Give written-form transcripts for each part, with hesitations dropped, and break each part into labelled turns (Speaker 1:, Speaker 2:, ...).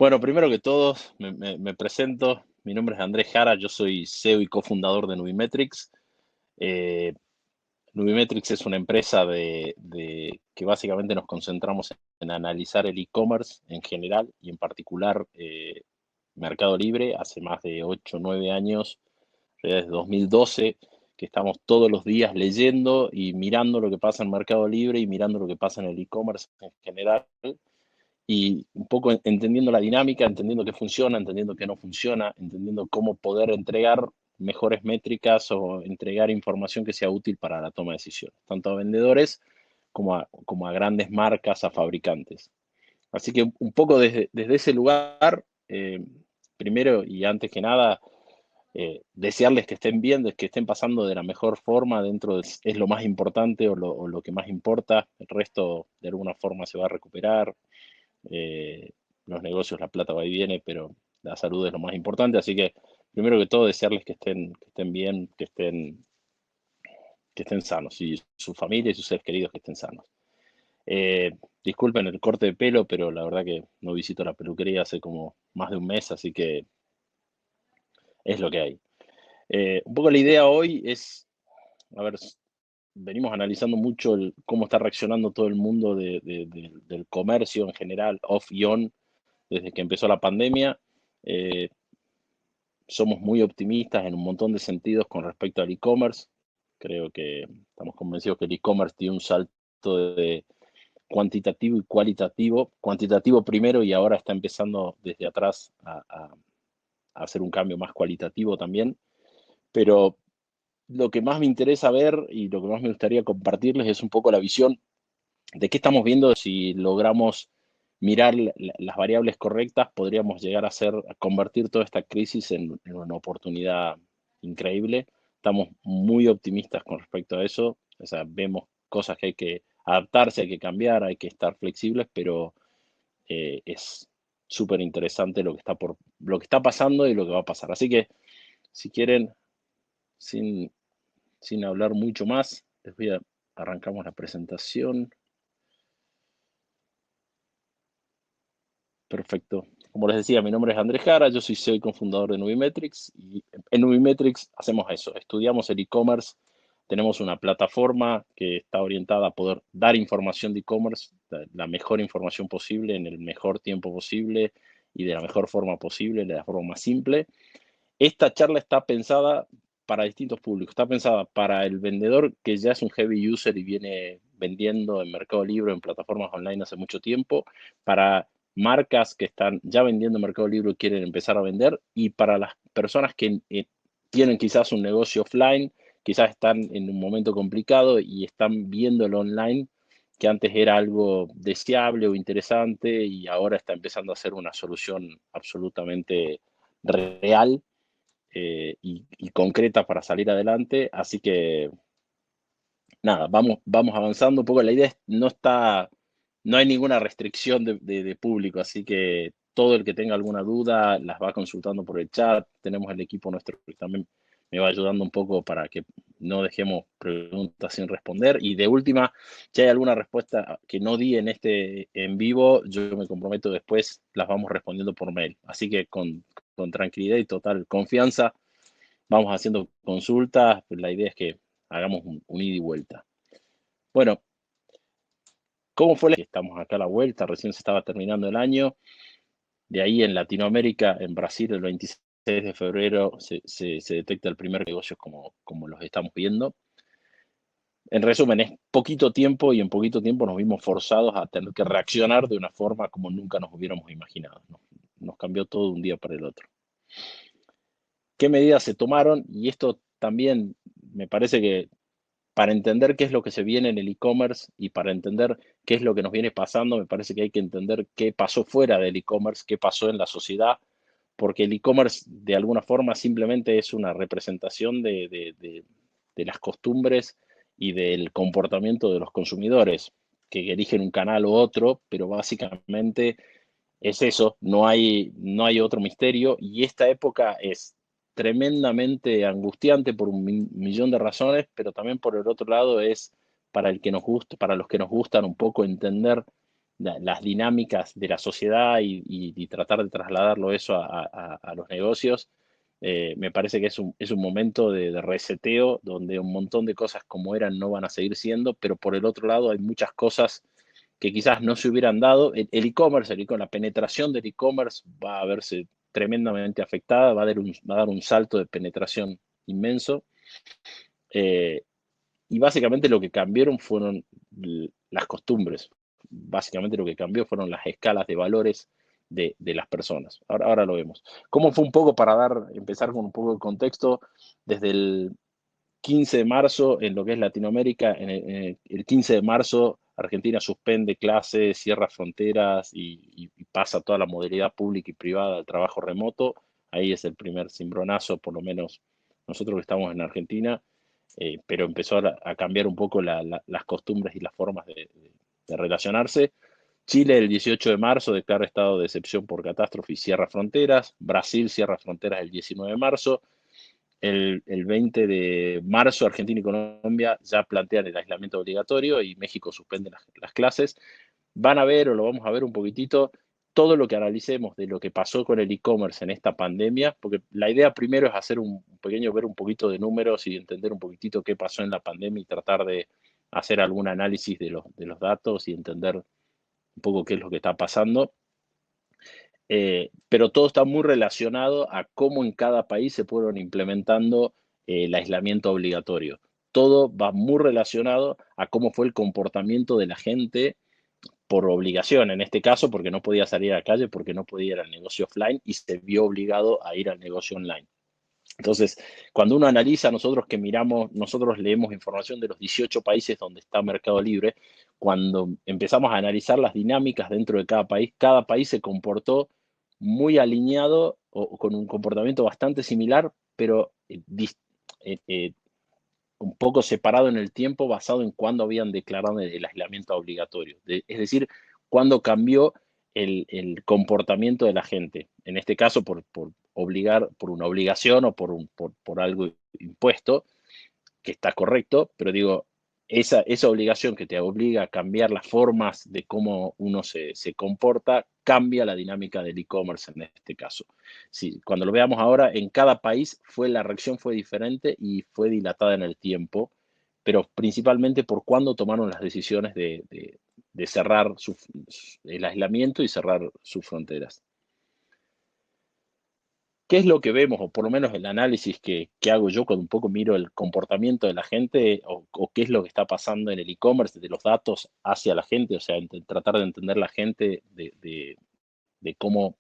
Speaker 1: Bueno, primero que todo, me presento. Mi nombre es Andrés Jara, yo soy CEO y cofundador de Nubimetrics. Eh, Nubimetrics es una empresa que básicamente nos concentramos en analizar el e-commerce en general y en particular Mercado Libre. Hace más de 8 o 9 años, desde 2012, que estamos todos los días leyendo y mirando lo que pasa en Mercado Libre y mirando lo que pasa en el e-commerce en general y un poco entendiendo la dinámica, entendiendo qué funciona, entendiendo qué no funciona, entendiendo cómo poder entregar mejores métricas o entregar información que sea útil para la toma de decisiones, tanto a vendedores como a grandes marcas, a fabricantes. Así que un poco desde ese lugar, primero y antes que nada, desearles que estén bien, que estén pasando de la mejor forma dentro es lo más importante o lo que más importa. El resto de alguna forma se va a recuperar. eh, los negocios, la plata va y viene, pero la salud es lo más importante. Así que, primero que todo, desearles que estén bien, que estén sanos y su familia y sus seres queridos que estén sanos. Eh, Disculpen el corte de pelo, pero la verdad que no visito la peluquería hace como más de un mes, así que es lo que hay. Un poco la idea hoy es, a ver, venimos analizando mucho cómo está reaccionando todo el mundo del comercio en general, off y on, desde que empezó la pandemia. Eh, Somos muy optimistas en un montón de sentidos con respecto al e-commerce. Creo que estamos convencidos que el e-commerce tiene un salto de cuantitativo y cualitativo. Cuantitativo primero y ahora está empezando desde atrás a hacer un cambio más cualitativo también. Pero lo que más me interesa ver y lo que más me gustaría compartirles es un poco la visión de qué estamos viendo. Si logramos mirar las variables correctas, podríamos llegar a convertir toda esta crisis en una oportunidad increíble. Estamos muy optimistas con respecto a eso. O sea, vemos cosas que hay que adaptarse, hay que cambiar, hay que estar flexibles, pero es súper interesante lo que está pasando y lo que va a pasar. Así que, si quieren, sin, sin hablar mucho más, arrancamos la presentación. Perfecto. Como les decía, mi nombre es Andrés Jara, yo soy CEO y cofundador de Nubimetrics, y en Nubimetrics hacemos eso, estudiamos el e-commerce. Tenemos una plataforma que está orientada a poder dar información de e-commerce, la mejor información posible, en el mejor tiempo posible y de la mejor forma posible, de la forma más simple. Esta charla está pensada para distintos públicos. Está pensada para el vendedor que ya es un heavy user y viene vendiendo en Mercado Libre, en plataformas online hace mucho tiempo, para marcas que están ya vendiendo en Mercado Libre y quieren empezar a vender, y para las personas que tienen quizás un negocio offline, quizás están en un momento complicado y están viendo el online, que antes era algo deseable o interesante y ahora está empezando a ser una solución absolutamente real y concreta para salir adelante. Así que nada, vamos avanzando un poco. La idea no hay ninguna restricción de público, así que todo el que tenga alguna duda las va consultando por el chat. Tenemos el equipo nuestro que también me va ayudando un poco para que no dejemos preguntas sin responder. Y de última, si hay alguna respuesta que no di en este en vivo, yo me comprometo después, las vamos respondiendo por mail. Así que con tranquilidad y total confianza, vamos haciendo consultas. La idea es que hagamos un ida y vuelta. Bueno, ¿cómo fue? Estamos acá a la vuelta, recién se estaba terminando el año. De ahí en Latinoamérica, en Brasil, el 26 de febrero se detecta el primer negocio como los estamos viendo. En resumen, es poquito tiempo y en poquito tiempo nos vimos forzados a tener que reaccionar de una forma como nunca nos hubiéramos imaginado. Nos cambió todo de un día para el otro. ¿Qué medidas se tomaron? Y esto también me parece que para entender qué es lo que se viene en el e-commerce y para entender qué es lo que nos viene pasando, me parece que hay que entender qué pasó fuera del e-commerce, qué pasó en la sociedad, porque el e-commerce de alguna forma simplemente es una representación de las costumbres y del comportamiento de los consumidores, que eligen un canal u otro, pero básicamente es eso, no hay otro misterio, y esta época es tremendamente angustiante por un millón de razones, pero también por el otro lado es para el que nos gusta, para los que nos gustan un poco entender las dinámicas de la sociedad y tratar de trasladarlo eso a los negocios. Me parece que es un momento de reseteo donde un montón de cosas como eran no van a seguir siendo, pero por el otro lado hay muchas cosas que quizás no se hubieran dado. El e-commerce, la penetración del e-commerce va a verse tremendamente afectada, va a dar un salto de penetración inmenso. Eh, y básicamente lo que cambiaron fueron las costumbres. Básicamente lo que cambió fueron las escalas de valores de las personas. Ahora lo vemos. ¿Cómo fue un poco empezar con un poco de contexto? Desde el 15 de marzo, en lo que es Latinoamérica, el 15 de marzo, Argentina suspende clases, cierra fronteras y pasa toda la modalidad pública y privada al trabajo remoto. Ahí es el primer cimbronazo, por lo menos nosotros que estamos en Argentina, pero empezó a cambiar un poco las costumbres y las formas de relacionarse. Chile el 18 de marzo declara estado de excepción por catástrofe y cierra fronteras. Brasil cierra fronteras el 19 de marzo. El 20 de marzo Argentina y Colombia ya plantean el aislamiento obligatorio y México suspende las clases. Van a ver, o lo vamos a ver un poquitito, todo lo que analicemos de lo que pasó con el e-commerce en esta pandemia, porque la idea primero es hacer ver un poquito de números y entender un poquitito qué pasó en la pandemia y tratar de hacer algún análisis de los datos y entender un poco qué es lo que está pasando. Pero todo está muy relacionado a cómo en cada país se fueron implementando el aislamiento obligatorio. Todo va muy relacionado a cómo fue el comportamiento de la gente por obligación, en este caso porque no podía salir a la calle, porque no podía ir al negocio offline y se vio obligado a ir al negocio online. Entonces, cuando uno analiza, nosotros leemos información de los 18 países donde está Mercado Libre. Cuando empezamos a analizar las dinámicas dentro de cada país se comportó muy alineado o con un comportamiento bastante similar, pero un poco separado en el tiempo basado en cuándo habían declarado el aislamiento obligatorio. Es decir, cuándo cambió el comportamiento de la gente. En este caso, por una obligación o por algo impuesto, que está correcto, pero digo, esa obligación que te obliga a cambiar las formas de cómo uno se comporta, cambia la dinámica del e-commerce en este caso. Sí, cuando lo veamos ahora, en cada país la reacción fue diferente y fue dilatada en el tiempo, pero principalmente por cuándo tomaron las decisiones de cerrar el aislamiento y cerrar sus fronteras. ¿Qué es lo que vemos, o por lo menos el análisis que hago yo cuando un poco miro el comportamiento de la gente o qué es lo que está pasando en el e-commerce, de los datos hacia la gente? O sea, tratar de entender la gente, de cómo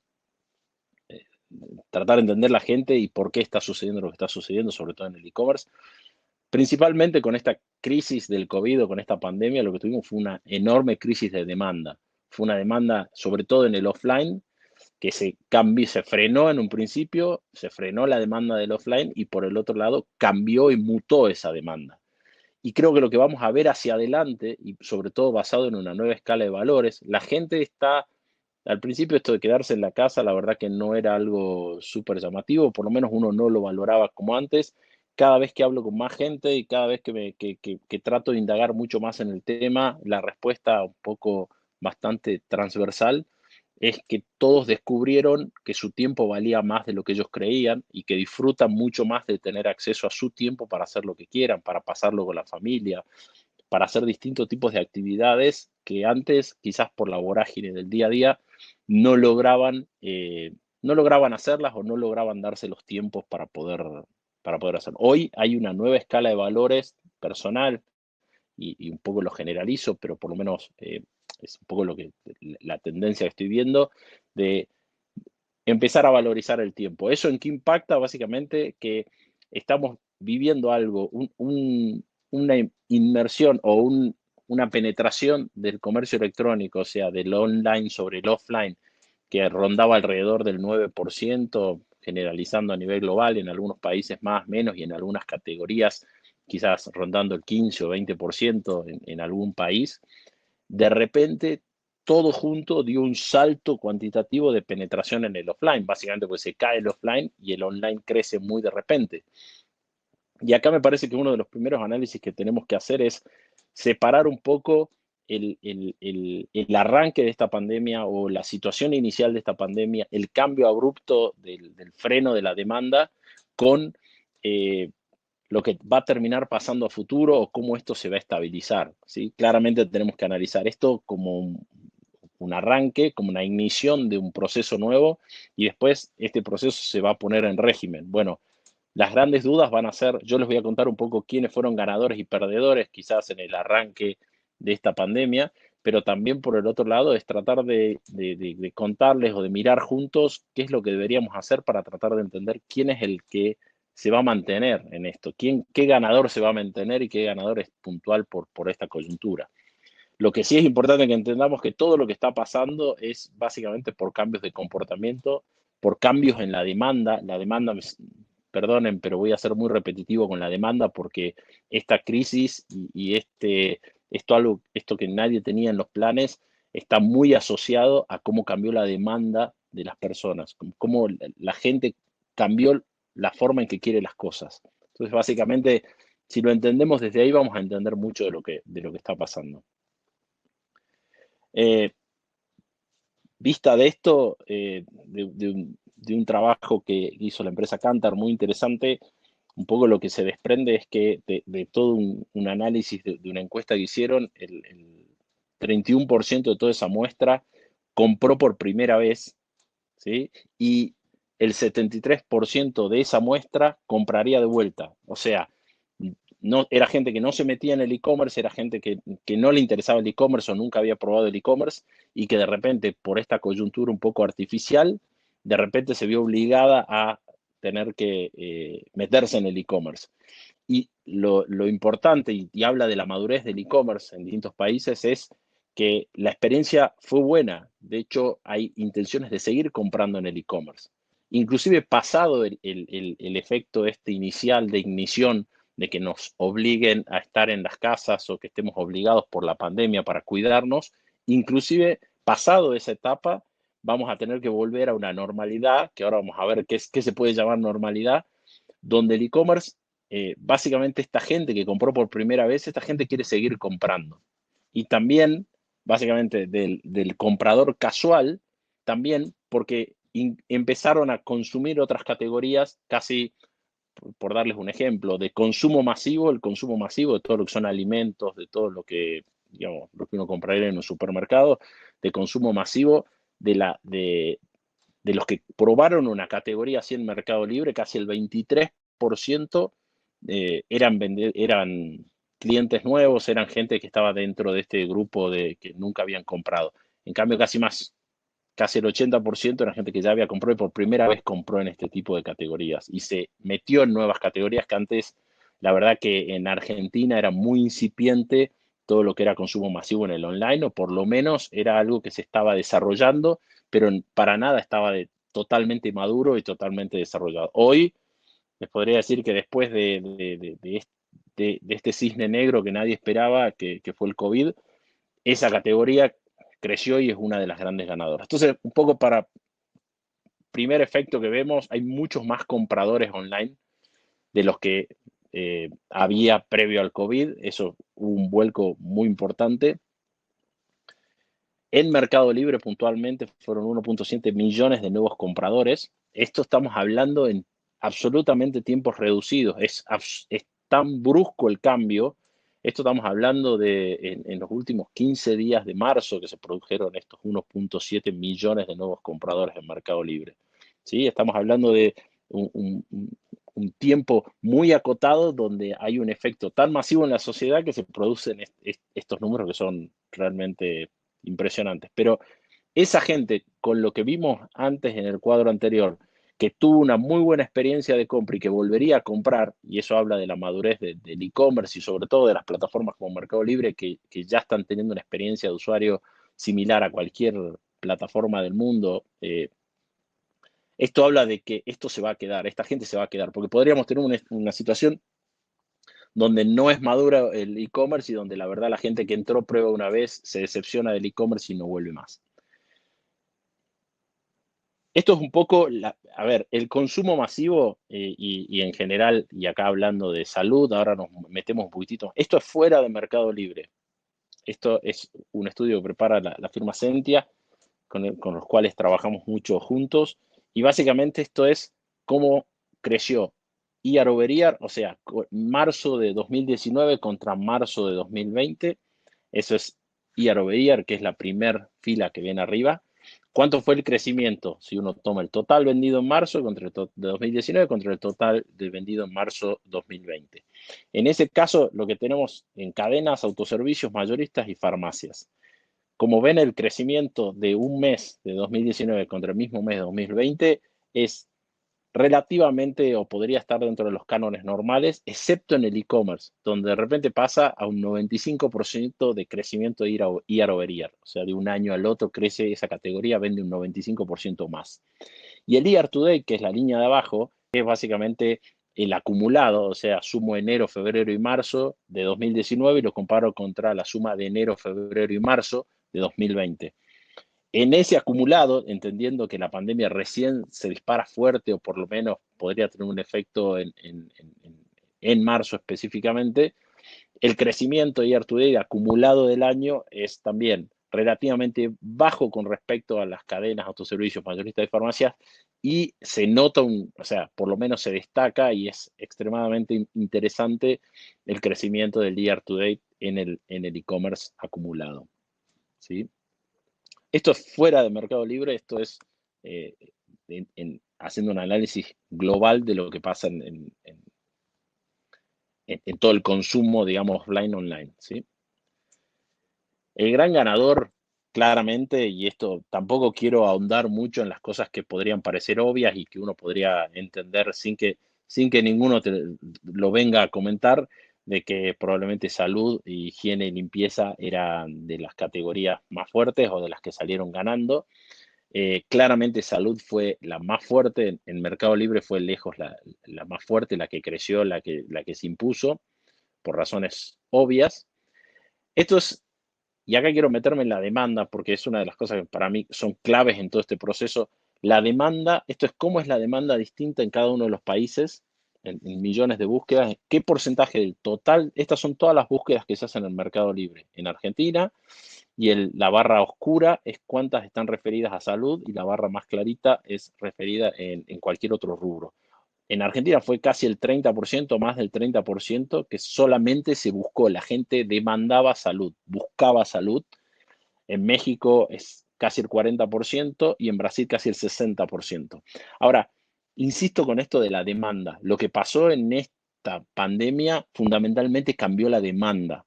Speaker 1: tratar de entender la gente y por qué está sucediendo lo que está sucediendo, sobre todo en el e-commerce. Principalmente con esta crisis del COVID o con esta pandemia, lo que tuvimos fue una enorme crisis de demanda. Fue una demanda, sobre todo en el offline, que se frenó en un principio, se frenó la demanda del offline y por el otro lado cambió y mutó esa demanda. Y creo que lo que vamos a ver hacia adelante, y sobre todo basado en una nueva escala de valores, la gente está, al principio esto de quedarse en la casa, la verdad que no era algo súper llamativo, por lo menos uno no lo valoraba como antes. Cada vez que hablo con más gente y cada vez que trato de indagar mucho más en el tema, la respuesta un poco bastante transversal es que todos descubrieron que su tiempo valía más de lo que ellos creían y que disfrutan mucho más de tener acceso a su tiempo para hacer lo que quieran, para pasarlo con la familia, para hacer distintos tipos de actividades que antes, quizás por la vorágine del día a día, no lograban, eh, no lograban hacerlas o no lograban darse los tiempos para poder hacerlo. Hoy hay una nueva escala de valores personal y un poco lo generalizo, pero por lo menos es un poco la tendencia que estoy viendo de empezar a valorizar el tiempo. ¿Eso en qué impacta? Básicamente que estamos viviendo algo, una inmersión o una penetración del comercio electrónico, o sea, del online sobre el offline, que rondaba alrededor del 9%, generalizando a nivel global, en algunos países más, menos, y en algunas categorías quizás rondando el 15 o 20% en algún país. De repente todo junto dio un salto cuantitativo de penetración en el offline, básicamente porque se cae el offline y el online crece muy de repente. Y acá me parece que uno de los primeros análisis que tenemos que hacer es separar un poco el arranque de esta pandemia o la situación inicial de esta pandemia, el cambio abrupto del freno de la demanda con eh, lo que va a terminar pasando a futuro o cómo esto se va a estabilizar, ¿sí? Claramente tenemos que analizar esto como un arranque, como una ignición de un proceso nuevo y después este proceso se va a poner en régimen. Bueno, las grandes dudas van a ser, yo les voy a contar un poco quiénes fueron ganadores y perdedores quizás en el arranque de esta pandemia, pero también por el otro lado es tratar de contarles o de mirar juntos qué es lo que deberíamos hacer para tratar de entender quién es el que se va a mantener en esto, qué ganador se va a mantener y qué ganador es puntual por esta coyuntura. Lo que sí es importante que entendamos que todo lo que está pasando es básicamente por cambios de comportamiento, por cambios en la demanda. La demanda, perdonen, pero voy a ser muy repetitivo con la demanda porque esta crisis esto que nadie tenía en los planes está muy asociado a cómo cambió la demanda de las personas, cómo la gente cambió la forma en que quiere las cosas. Entonces, básicamente, si lo entendemos desde ahí, vamos a entender mucho de lo que está pasando. Eh, Vista de esto, de un trabajo que hizo la empresa Kantar muy interesante, un poco lo que se desprende es que de todo un análisis de una encuesta que hicieron, el 31% de toda esa muestra compró por primera vez, ¿sí? Y el 73% de esa muestra compraría de vuelta. O sea, no, era gente que no se metía en el e-commerce, era gente que no le interesaba el e-commerce o nunca había probado el e-commerce y que de repente, por esta coyuntura un poco artificial, de repente se vio obligada a tener que meterse en el e-commerce. Y lo importante, y habla de la madurez del e-commerce en distintos países, es que la experiencia fue buena. De hecho, hay intenciones de seguir comprando en el e-commerce. Inclusive pasado el efecto este inicial de ignición de que nos obliguen a estar en las casas o que estemos obligados por la pandemia para cuidarnos, inclusive pasado esa etapa, vamos a tener que volver a una normalidad, que ahora vamos a ver qué se puede llamar normalidad, donde el e-commerce, básicamente esta gente que compró por primera vez, esta gente quiere seguir comprando. Y también, básicamente, del comprador casual, también porque empezaron a consumir otras categorías casi por darles un ejemplo, de consumo masivo, el consumo masivo de todo lo que son alimentos, de todo lo que, digamos, lo que uno compraría en un supermercado, de consumo masivo, de los que probaron una categoría así en Mercado Libre, casi el 23% eran clientes nuevos, eran gente que estaba dentro de este grupo de que nunca habían comprado. En cambio, casi el 80% era gente que ya había comprado y por primera vez compró en este tipo de categorías y se metió en nuevas categorías que antes, la verdad que en Argentina era muy incipiente todo lo que era consumo masivo en el online, o por lo menos era algo que se estaba desarrollando, pero para nada estaba totalmente maduro y totalmente desarrollado. Hoy les podría decir que después de este cisne negro que nadie esperaba, que fue el COVID, esa categoría creció y es una de las grandes ganadoras. Entonces, un poco para primer efecto que vemos, hay muchos más compradores online de los que había previo al COVID. Eso hubo un vuelco muy importante. En Mercado Libre puntualmente fueron 1.7 millones de nuevos compradores. Esto estamos hablando en absolutamente tiempos reducidos. Es tan brusco el cambio. Esto estamos hablando de en los últimos 15 días de marzo que se produjeron estos 1.7 millones de nuevos compradores en Mercado Libre. ¿Sí? Estamos hablando de un tiempo muy acotado donde hay un efecto tan masivo en la sociedad que se producen estos números que son realmente impresionantes. Pero esa gente, con lo que vimos antes en el cuadro anterior, que tuvo una muy buena experiencia de compra y que volvería a comprar, y eso habla de la madurez del e-commerce y sobre todo de las plataformas como Mercado Libre, que ya están teniendo una experiencia de usuario similar a cualquier plataforma del mundo. Esto habla de que esto se va a quedar, esta gente se va a quedar, porque podríamos tener una situación donde no es madura el e-commerce y donde la verdad la gente que entró prueba una vez, se decepciona del e-commerce y no vuelve más. Esto es un poco, a ver, el consumo masivo y en general, y acá hablando de salud, ahora nos metemos un poquitito, esto es fuera de Mercado Libre. Esto es un estudio que prepara la firma Sentia, con los cuales trabajamos mucho juntos. Y básicamente esto es cómo creció year over year, o sea, marzo de 2019 contra marzo de 2020. Eso es year over year, que es la primera fila que viene arriba. ¿Cuánto fue el crecimiento? Si uno toma el total vendido en marzo de 2019 contra el total de vendido en marzo 2020. En ese caso, lo que tenemos en cadenas, autoservicios, mayoristas y farmacias. Como ven, el crecimiento de un mes de 2019 contra el mismo mes de 2020 es relativamente, o podría estar dentro de los cánones normales, excepto en el e-commerce, donde de repente pasa a un 95% de crecimiento year over year. O sea, de un año al otro crece esa categoría, vende un 95% más. Y el year to date, que es la línea de abajo, es básicamente el acumulado, o sea, sumo enero, febrero y marzo de 2019 y lo comparo contra la suma de enero, febrero y marzo de 2020. En ese acumulado, entendiendo que la pandemia recién se dispara fuerte o por lo menos podría tener un efecto en marzo específicamente, el crecimiento year to date acumulado del año es también relativamente bajo con respecto a las cadenas, autoservicios, mayoristas y farmacias, y se nota, o sea, por lo menos se destaca y es extremadamente interesante el crecimiento del year to date en el e-commerce acumulado. ¿Sí? Esto es fuera de Mercado Libre, esto es eh, haciendo un análisis global de lo que pasa en todo el consumo, digamos, offline, online. ¿Sí? El gran ganador, claramente, y esto tampoco quiero ahondar mucho en las cosas que podrían parecer obvias y que uno podría entender sin que ninguno lo venga a comentar, de que probablemente salud, higiene y limpieza eran de las categorías más fuertes o de las que salieron ganando. Claramente salud fue la más fuerte, en Mercado Libre fue lejos la más fuerte, la que creció, la que se impuso, por razones obvias. Esto es y acá quiero meterme en la demanda, porque es una de las cosas que para mí son claves en todo este proceso. La demanda, esto es cómo es la demanda distinta en cada uno de los países, en millones de búsquedas, qué porcentaje del total, estas son todas las búsquedas que se hacen en el Mercado Libre. En Argentina, y la barra oscura es cuántas están referidas a salud y la barra más clarita es referida en cualquier otro rubro. En Argentina fue casi el 30%, más del 30%, que solamente se buscó, la gente demandaba salud, buscaba salud. En México es casi el 40% y en Brasil casi el 60%. Ahora, insisto con esto de la demanda. Lo que pasó en esta pandemia fundamentalmente cambió la demanda.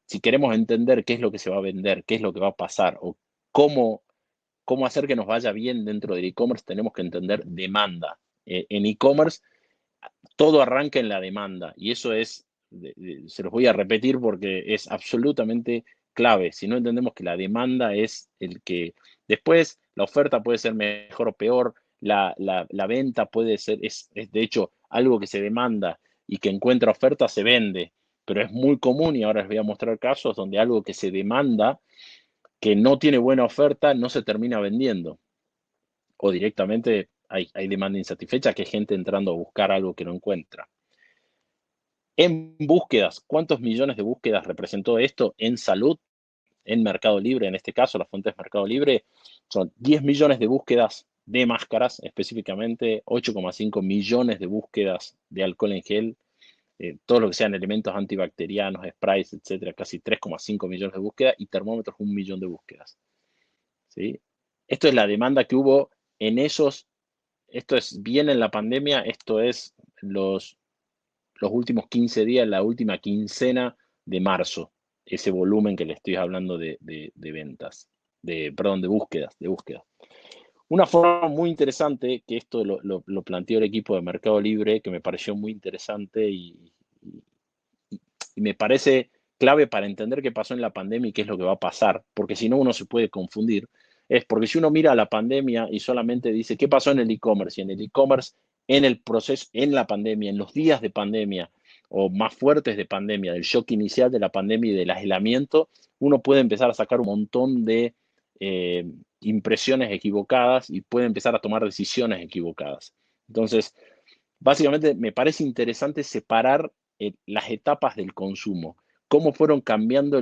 Speaker 1: Si queremos entender qué es lo que se va a vender, qué es lo que va a pasar o cómo, cómo hacer que nos vaya bien dentro del e-commerce, tenemos que entender demanda. En e-commerce todo arranca en la demanda y eso se los voy a repetir porque es absolutamente clave. Si no entendemos que la demanda es el que después la oferta puede ser mejor o peor, la venta puede ser, es de hecho algo que se demanda y que encuentra oferta se vende, pero es muy común y ahora les voy a mostrar casos donde algo que se demanda, que no tiene buena oferta, no se termina vendiendo o directamente hay demanda insatisfecha, que hay gente entrando a buscar algo que no encuentra. En búsquedas, ¿cuántos millones de búsquedas representó esto en salud? En Mercado Libre, en este caso, la fuente es Mercado Libre, son 10 millones de búsquedas de máscaras, específicamente 8,5 millones de búsquedas de alcohol en gel, todo lo que sean elementos antibacterianos, sprays, etcétera, casi 3,5 millones de búsquedas y termómetros 1 millón de búsquedas. ¿Sí? Esto es la demanda que hubo en esto es bien en la pandemia, esto es los últimos 15 días, la última quincena de marzo, ese volumen que le estoy hablando de ventas, perdón, de búsquedas. Una forma muy interesante, que esto lo planteó el equipo de Mercado Libre, que me pareció muy interesante y me parece clave para entender qué pasó en la pandemia y qué es lo que va a pasar, porque si no uno se puede confundir, es porque si uno mira la pandemia y solamente dice qué pasó en el e-commerce, y en el e-commerce, en el proceso, en la pandemia, en los días de pandemia o más fuertes de pandemia, del shock inicial de la pandemia y del aislamiento, uno puede empezar a sacar un montón de impresiones equivocadas y puede empezar a tomar decisiones equivocadas. Entonces, básicamente me parece interesante separar las etapas del consumo. cómo fue cambiando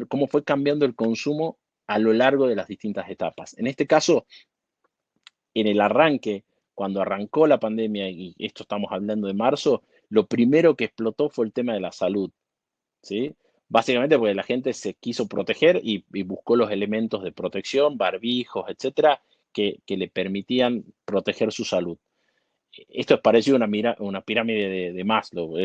Speaker 1: el consumo a lo largo de las distintas etapas. En este caso, en el arranque, cuando arrancó la pandemia, y esto estamos hablando de marzo, lo primero que explotó fue el tema de la salud, ¿sí? Básicamente porque la gente se quiso proteger y buscó los elementos de protección, barbijos, etcétera, que le permitían proteger su salud. Esto es parecido a una pirámide de Maslow.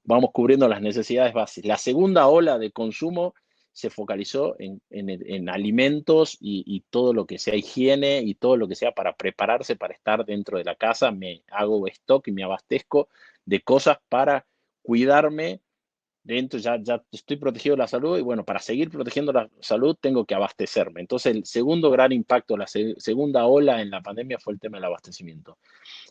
Speaker 1: Vamos cubriendo las necesidades básicas. La segunda ola de consumo se focalizó en alimentos y todo lo que sea higiene y todo lo que sea para prepararse para estar dentro de la casa. Me hago stock y me abastezco de cosas para cuidarme dentro, ya estoy protegido de la salud y bueno, para seguir protegiendo la salud tengo que abastecerme. Entonces, el segundo gran impacto, la segunda ola en la pandemia fue el tema del abastecimiento.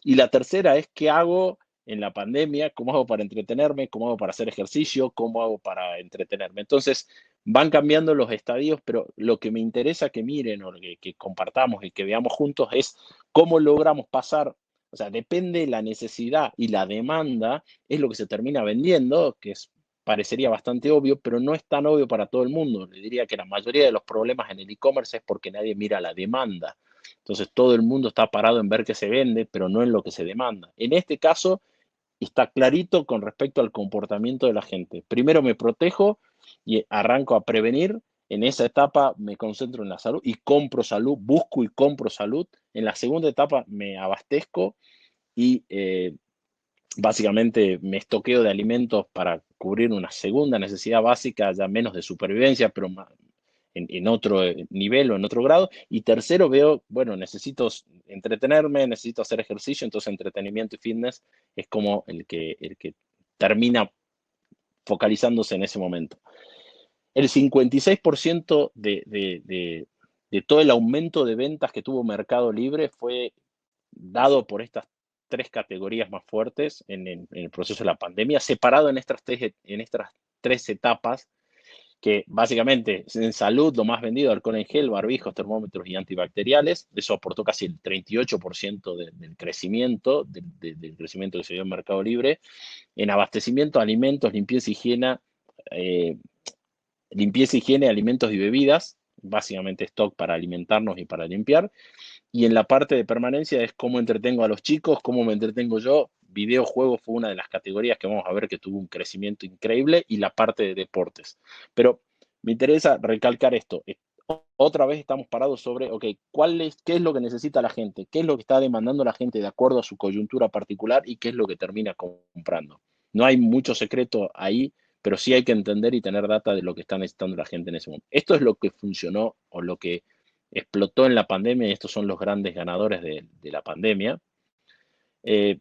Speaker 1: Y la tercera es qué hago en la pandemia, cómo hago para entretenerme, cómo hago para hacer ejercicio, cómo hago para entretenerme. Entonces, van cambiando los estadios, pero lo que me interesa que miren o que compartamos y que veamos juntos es cómo logramos pasar, o sea, depende la necesidad y la demanda, es lo que se termina vendiendo, que es, parecería bastante obvio, pero no es tan obvio para todo el mundo. Le diría que la mayoría de los problemas en el e-commerce es porque nadie mira la demanda. Entonces todo el mundo está parado en ver qué se vende, pero no en lo que se demanda. En este caso está clarito con respecto al comportamiento de la gente. Primero me protejo y arranco a prevenir. En esa etapa me concentro en la salud y compro salud, busco y compro salud. En la segunda etapa me abastezco y básicamente me estoqueo de alimentos para cubrir una segunda necesidad básica, ya menos de supervivencia, pero más, en otro nivel o en otro grado. Y tercero, veo, bueno, necesito entretenerme, necesito hacer ejercicio, entonces entretenimiento y fitness es como el que termina focalizándose en ese momento. El 56% de todo el aumento de ventas que tuvo Mercado Libre fue dado por estas tres categorías más fuertes en el proceso de la pandemia, separado en estas tres etapas, que básicamente en salud lo más vendido, alcohol en gel, barbijos, termómetros y antibacteriales. Eso aportó casi el 38% del crecimiento, del crecimiento que se dio en Mercado Libre. En abastecimiento, alimentos, eh, limpieza, higiene, alimentos y bebidas, básicamente stock para alimentarnos y para limpiar. Y en la parte de permanencia es cómo entretengo a los chicos, cómo me entretengo yo. Videojuegos fue una de las categorías que vamos a ver que tuvo un crecimiento increíble y la parte de deportes. Pero me interesa recalcar esto. Otra vez estamos parados sobre, ok, ¿qué es lo que necesita la gente? ¿Qué es lo que está demandando la gente de acuerdo a su coyuntura particular y qué es lo que termina comprando? No hay mucho secreto ahí, pero sí hay que entender y tener data de lo que está necesitando la gente en ese momento. Esto es lo que funcionó o lo que explotó en la pandemia y estos son los grandes ganadores de la pandemia. Eh,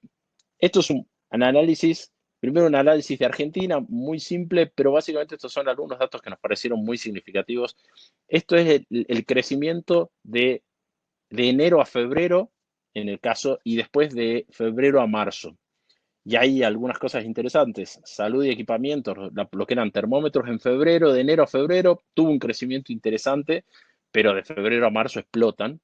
Speaker 1: Esto es un análisis, primero un análisis de Argentina, muy simple, pero básicamente estos son algunos datos que nos parecieron muy significativos. Esto es el crecimiento de enero a febrero, en el caso, y después de febrero a marzo. Y hay algunas cosas interesantes. Salud y equipamientos, lo que eran termómetros en febrero, de enero a febrero, tuvo un crecimiento interesante, pero de febrero a marzo explotan.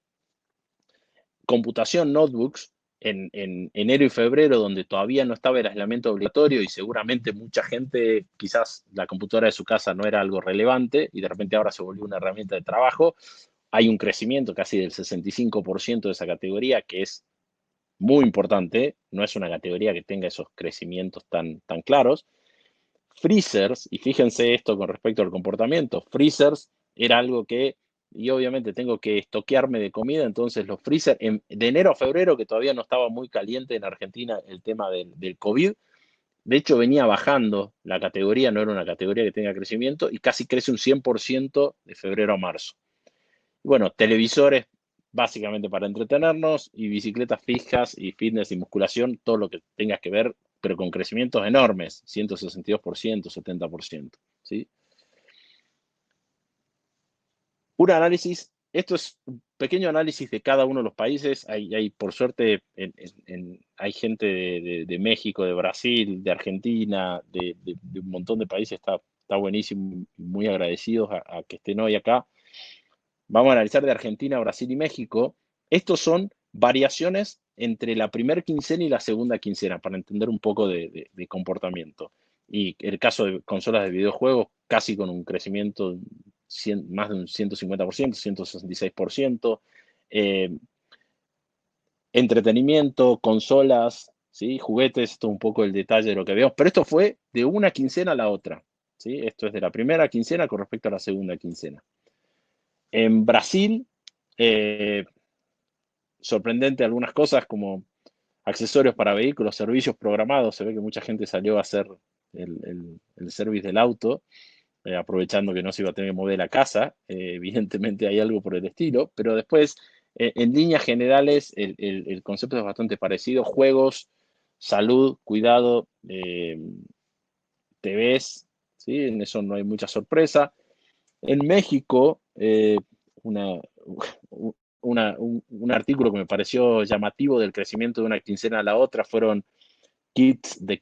Speaker 1: Computación, notebooks, en enero y febrero, donde todavía no estaba el aislamiento obligatorio y seguramente mucha gente, quizás la computadora de su casa no era algo relevante y de repente ahora se volvió una herramienta de trabajo, hay un crecimiento casi del 65% de esa categoría, que es muy importante, no es una categoría que tenga esos crecimientos tan claros. Freezers, y fíjense esto con respecto al comportamiento, freezers era algo que, y obviamente tengo que estoquearme de comida, entonces los freezers, de enero a febrero, que todavía no estaba muy caliente en Argentina el tema del COVID, de hecho venía bajando la categoría, no era una categoría que tenga crecimiento, y casi crece un 100% de febrero a marzo. Y bueno, televisores básicamente para entretenernos y bicicletas fijas y fitness y musculación, todo lo que tengas que ver, pero con crecimientos enormes, 162%, 70%, ¿sí? Un análisis, esto es un pequeño análisis de cada uno de los países. Hay por suerte, hay gente de México, de Brasil, de Argentina, de un montón de países. Está buenísimo, muy agradecidos a que estén hoy acá. Vamos a analizar de Argentina, Brasil y México. Estos son variaciones entre la primera quincena y la segunda quincena, para entender un poco de comportamiento. Y el caso de consolas de videojuegos, casi con un crecimiento más de un 150%, 166%. Eh, Entretenimiento, consolas, ¿sí? Juguetes, esto es un poco el detalle de lo que veo. Pero esto fue de una quincena a la otra, ¿sí? Esto es de la primera quincena con respecto a la segunda quincena. En Brasil, eh, sorprendente algunas cosas como accesorios para vehículos, servicios programados. Se ve que mucha gente salió a hacer el service del auto, aprovechando que no se iba a tener que mover la casa. Evidentemente hay algo por el estilo, pero después, en líneas generales, el concepto es bastante parecido. Juegos, salud, cuidado, TVs, ¿sí? En eso no hay mucha sorpresa. En México, una, un artículo que me pareció llamativo del crecimiento de una quincena a la otra fueron kits de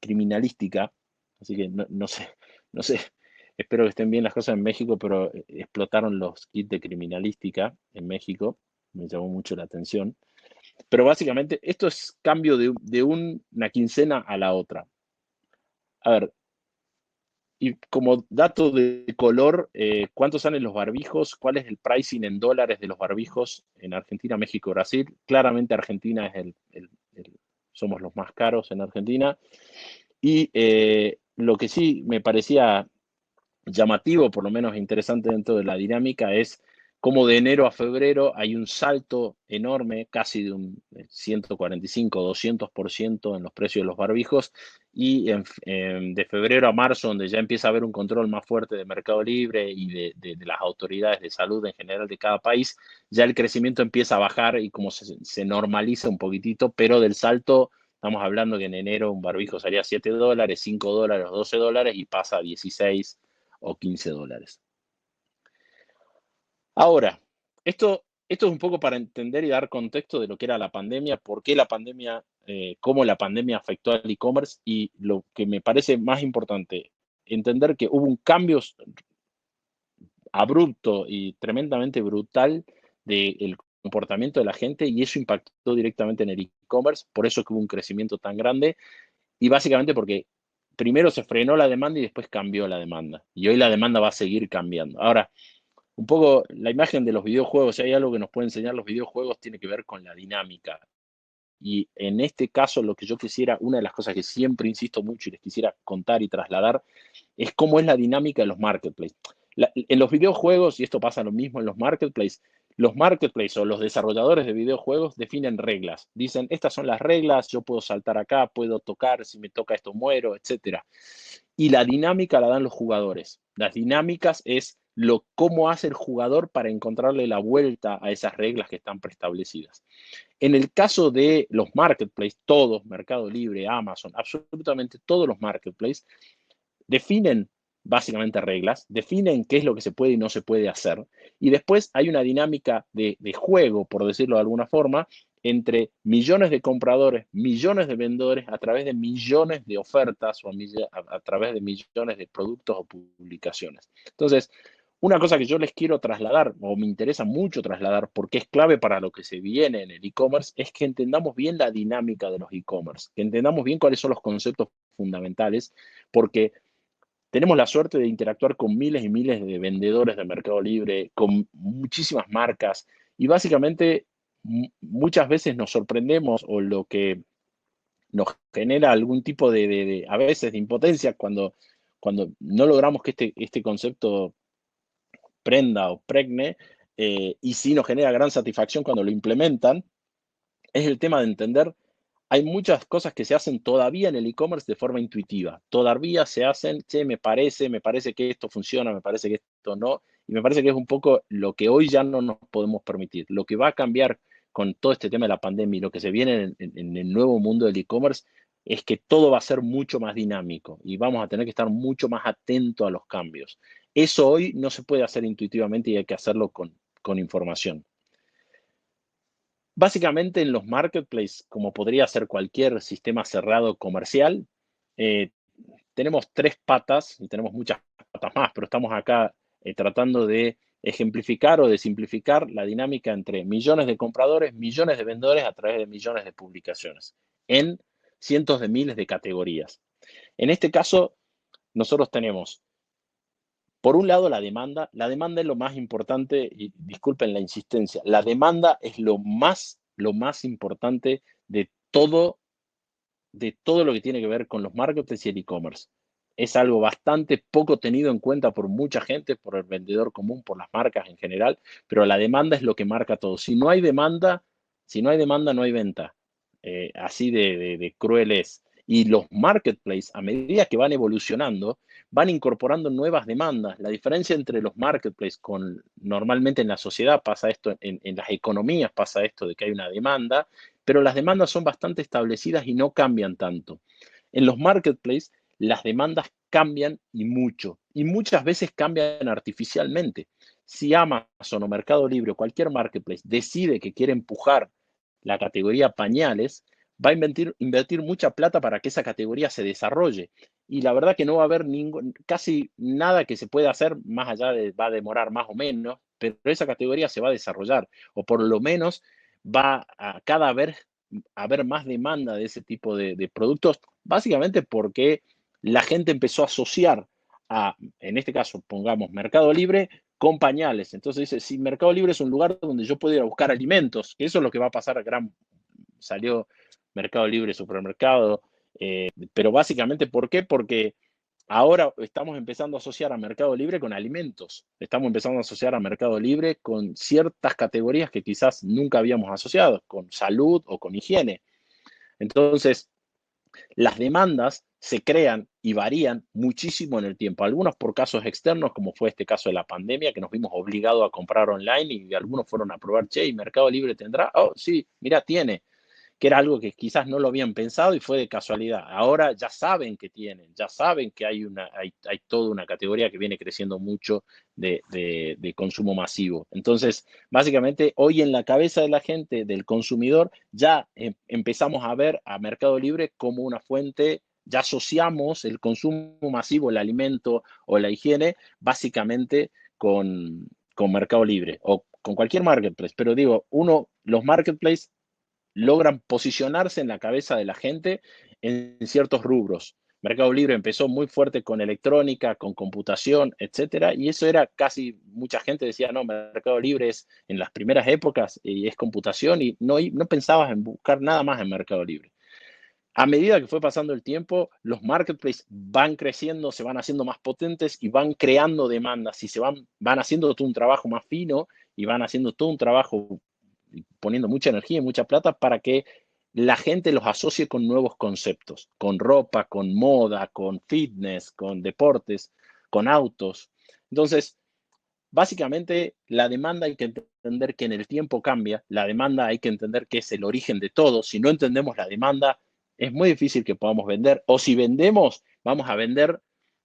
Speaker 1: criminalística, así que no sé, no sé, espero que estén bien las cosas en México, pero explotaron los kits de criminalística en México, me llamó mucho la atención. Pero básicamente esto es cambio de una quincena a la otra. A ver, y como dato de color, ¿cuántos salen los barbijos? ¿Cuál es el pricing en dólares de los barbijos en Argentina, México, Brasil? Claramente Argentina es somos los más caros en Argentina. Y lo que sí me parecía llamativo, por lo menos interesante dentro de la dinámica, es cómo de enero a febrero hay un salto enorme, casi de un 145, 200% en los precios de los barbijos, y de febrero a marzo, donde ya empieza a haber un control más fuerte de Mercado Libre y de las autoridades de salud en general de cada país, ya el crecimiento empieza a bajar y como se normaliza un poquitito, pero del salto estamos hablando que en enero un barbijo salía $7, $5, $12 y pasa a 16 o $15. Ahora, esto es un poco para entender y dar contexto de lo que era la pandemia, por qué la pandemia, cómo la pandemia afectó al e-commerce y lo que me parece más importante, entender que hubo un cambio abrupto y tremendamente brutal del comportamiento de la gente y eso impactó directamente en el e-commerce, por eso que hubo un crecimiento tan grande y básicamente porque primero se frenó la demanda y después cambió la demanda. Y hoy la demanda va a seguir cambiando. Ahora, un poco la imagen de los videojuegos, si hay algo que nos puede enseñar los videojuegos, tiene que ver con la dinámica. Y en este caso, lo que yo quisiera, una de las cosas que siempre insisto mucho y les quisiera contar y trasladar, es cómo es la dinámica de los marketplaces. En los videojuegos, y esto pasa lo mismo en los marketplaces o los desarrolladores de videojuegos definen reglas. Dicen, estas son las reglas, yo puedo saltar acá, puedo tocar, si me toca esto muero, etcétera. Y la dinámica la dan los jugadores. Las dinámicas es cómo hace el jugador para encontrarle la vuelta a esas reglas que están preestablecidas. En el caso de los marketplaces, todos, Mercado Libre, Amazon, absolutamente todos los marketplaces, definen básicamente reglas, definen qué es lo que se puede y no se puede hacer, y después hay una dinámica de juego, por decirlo de alguna forma, entre millones de compradores, millones de vendedores, a través de millones de ofertas o a través de millones de productos o publicaciones. Entonces, una cosa que yo les quiero trasladar, o me interesa mucho trasladar, porque es clave para lo que se viene en el e-commerce, es que entendamos bien la dinámica de los e-commerce, que entendamos bien cuáles son los conceptos fundamentales, porque tenemos la suerte de interactuar con miles y miles de vendedores de Mercado Libre, con muchísimas marcas, y básicamente muchas veces nos sorprendemos o lo que nos genera algún tipo a veces de impotencia cuando no logramos que este concepto prenda o pregne, y sí nos genera gran satisfacción cuando lo implementan, es el tema de entender hay muchas cosas que se hacen todavía en el e-commerce de forma intuitiva. Todavía se hacen, che, me parece que esto funciona, me parece que esto no, y me parece que es un poco lo que hoy ya no nos podemos permitir. Lo que va a cambiar con todo este tema de la pandemia y lo que se viene en el nuevo mundo del e-commerce es que todo va a ser mucho más dinámico y vamos a tener que estar mucho más atentos a los cambios. Eso hoy no se puede hacer intuitivamente y hay que hacerlo con información. Básicamente en los marketplaces, como podría ser cualquier sistema cerrado comercial, eh, tenemos tres patas y tenemos muchas patas más, pero estamos acá tratando de ejemplificar o de simplificar la dinámica entre millones de compradores, millones de vendedores a través de millones de publicaciones en cientos de miles de categorías. En este caso, nosotros tenemos, por un lado, la demanda es lo más importante, y disculpen la insistencia, la demanda es lo más importante de todo lo que tiene que ver con los marketplaces y el e-commerce. Es algo bastante poco tenido en cuenta por mucha gente, por el vendedor común, por las marcas en general, pero la demanda es lo que marca todo. Si no hay demanda, no hay venta. Así de cruel es. Y los marketplaces, a medida que van evolucionando, van incorporando nuevas demandas. La diferencia entre los marketplaces normalmente en la sociedad pasa esto, en las economías pasa esto de que hay una demanda, pero las demandas son bastante establecidas y no cambian tanto. En los marketplaces, las demandas cambian y mucho, y muchas veces cambian artificialmente. Si Amazon o Mercado Libre o cualquier marketplace decide que quiere empujar la categoría pañales, va a invertir mucha plata para que esa categoría se desarrolle. Y la verdad que no va a haber casi nada que se pueda hacer, más allá de, va a demorar más o menos, pero esa categoría se va a desarrollar, o por lo menos va a cada vez haber más demanda de ese tipo de productos, básicamente porque la gente empezó a asociar en este caso, pongamos Mercado Libre con pañales. Entonces dice, si Mercado Libre es un lugar donde yo puedo ir a buscar alimentos, que eso es lo que va a pasar, salió Mercado Libre Supermercado, pero básicamente, ¿por qué? Porque ahora estamos empezando a asociar a Mercado Libre con alimentos, estamos empezando a asociar a Mercado Libre con ciertas categorías que quizás nunca habíamos asociado, con salud o con higiene. Entonces, las demandas se crean y varían muchísimo en el tiempo, algunos por casos externos, como fue este caso de la pandemia, que nos vimos obligados a comprar online y algunos fueron a probar, che, ¿y Mercado Libre tendrá? Oh, sí, mira, tiene, que era algo que quizás no lo habían pensado y fue de casualidad. Ahora ya saben que tienen, ya saben que hay toda una categoría que viene creciendo mucho de consumo masivo. Entonces, básicamente, hoy en la cabeza de la gente, del consumidor, ya empezamos a ver a Mercado Libre como una fuente, ya asociamos el consumo masivo, el alimento o la higiene, básicamente con Mercado Libre o con cualquier marketplace. Pero digo, los marketplaces logran posicionarse en la cabeza de la gente en ciertos rubros. Mercado Libre empezó muy fuerte con electrónica, con computación, etcétera, y eso era casi, mucha gente decía, no, Mercado Libre es en las primeras épocas y es computación, y no pensabas en buscar nada más en Mercado Libre. A medida que fue pasando el tiempo, los marketplaces van creciendo, se van haciendo más potentes y van creando demandas y van haciendo todo un trabajo más fino y van haciendo todo un trabajo poniendo mucha energía y mucha plata para que la gente los asocie con nuevos conceptos, con ropa, con moda, con fitness, con deportes, con autos. Entonces, básicamente, la demanda hay que entender que en el tiempo cambia, la demanda hay que entender que es el origen de todo. Si no entendemos la demanda, es muy difícil que podamos vender, o si vendemos, vamos a vender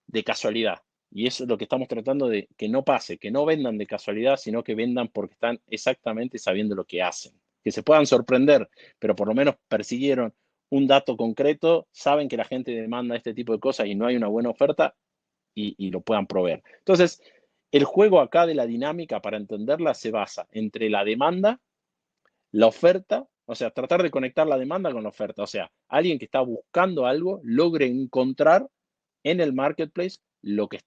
Speaker 1: de casualidad. Y eso es lo que estamos tratando de que no pase, que no vendan de casualidad, sino que vendan porque están exactamente sabiendo lo que hacen. Que se puedan sorprender, pero por lo menos persiguieron un dato concreto, saben que la gente demanda este tipo de cosas y no hay una buena oferta y lo puedan proveer. Entonces, el juego acá de la dinámica, para entenderla, se basa entre la demanda, la oferta, o sea, tratar de conectar la demanda con la oferta. O sea, alguien que está buscando algo logre encontrar en el marketplace lo que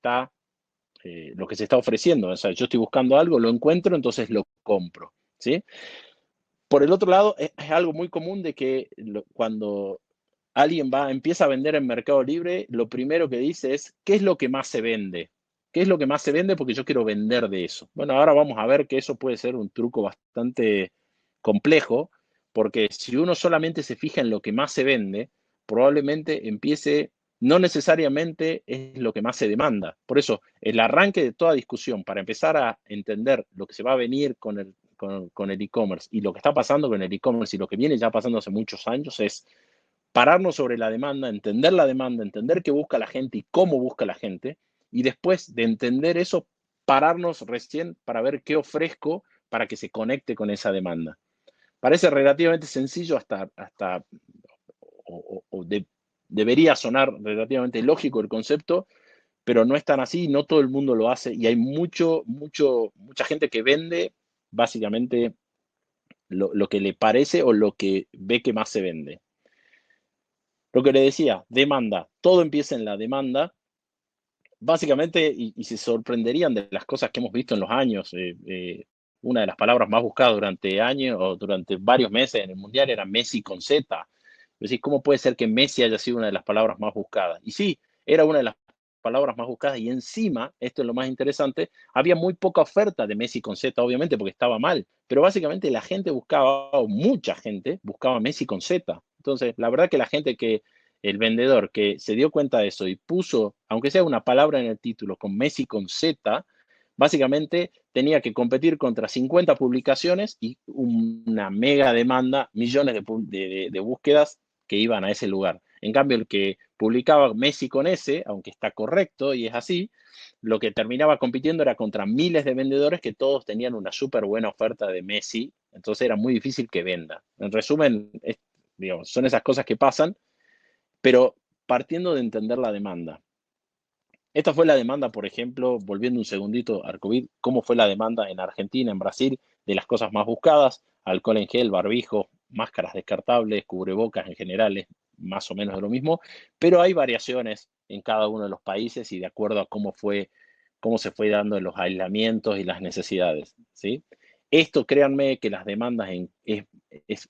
Speaker 1: se está ofreciendo. O sea, yo estoy buscando algo, lo encuentro, entonces lo compro. ¿Sí? Por el otro lado, es algo muy común de que cuando alguien empieza a vender en Mercado Libre, lo primero que dice es, ¿qué es lo que más se vende? ¿Qué es lo que más se vende? Porque yo quiero vender de eso. Bueno, ahora vamos a ver que eso puede ser un truco bastante complejo, porque si uno solamente se fija en lo que más se vende, probablemente no necesariamente es lo que más se demanda. Por eso, el arranque de toda discusión, para empezar a entender lo que se va a venir con el e-commerce y lo que está pasando con el e-commerce y lo que viene ya pasando hace muchos años, es pararnos sobre la demanda, entender qué busca la gente y cómo busca la gente, y después de entender eso, pararnos recién para ver qué ofrezco para que se conecte con esa demanda. Parece relativamente sencillo debería sonar relativamente lógico el concepto, pero no es tan así, no todo el mundo lo hace y hay mucha gente que vende básicamente lo que le parece o lo que ve que más se vende. Lo que le decía, demanda, todo empieza en la demanda básicamente, y se sorprenderían de las cosas que hemos visto en los años. Una de las palabras más buscadas durante años o durante varios meses en el Mundial era Messi con Z. Es decir, ¿cómo puede ser que Messi haya sido una de las palabras más buscadas? Y sí, era una de las palabras más buscadas y encima, esto es lo más interesante, había muy poca oferta de Messi con Z, obviamente, porque estaba mal, pero básicamente la gente buscaba, o mucha gente buscaba Messi con Z. Entonces, la verdad que la gente que el vendedor que se dio cuenta de eso y puso, aunque sea una palabra en el título, con Messi con Z, básicamente tenía que competir contra 50 publicaciones y una mega demanda, millones de búsquedas que iban a ese lugar. En cambio, el que publicaba Messi con S, aunque está correcto y es así, lo que terminaba compitiendo era contra miles de vendedores que todos tenían una súper buena oferta de Messi, entonces era muy difícil que venda. En resumen, digamos, son esas cosas que pasan, pero partiendo de entender la demanda. Esta fue la demanda, por ejemplo, volviendo un segundito al COVID, cómo fue la demanda en Argentina, en Brasil, de las cosas más buscadas, alcohol en gel, barbijo, máscaras descartables, cubrebocas en general, es más o menos de lo mismo, pero hay variaciones en cada uno de los países y de acuerdo a cómo se fue dando los aislamientos y las necesidades, ¿sí? Esto, créanme, que las demandas es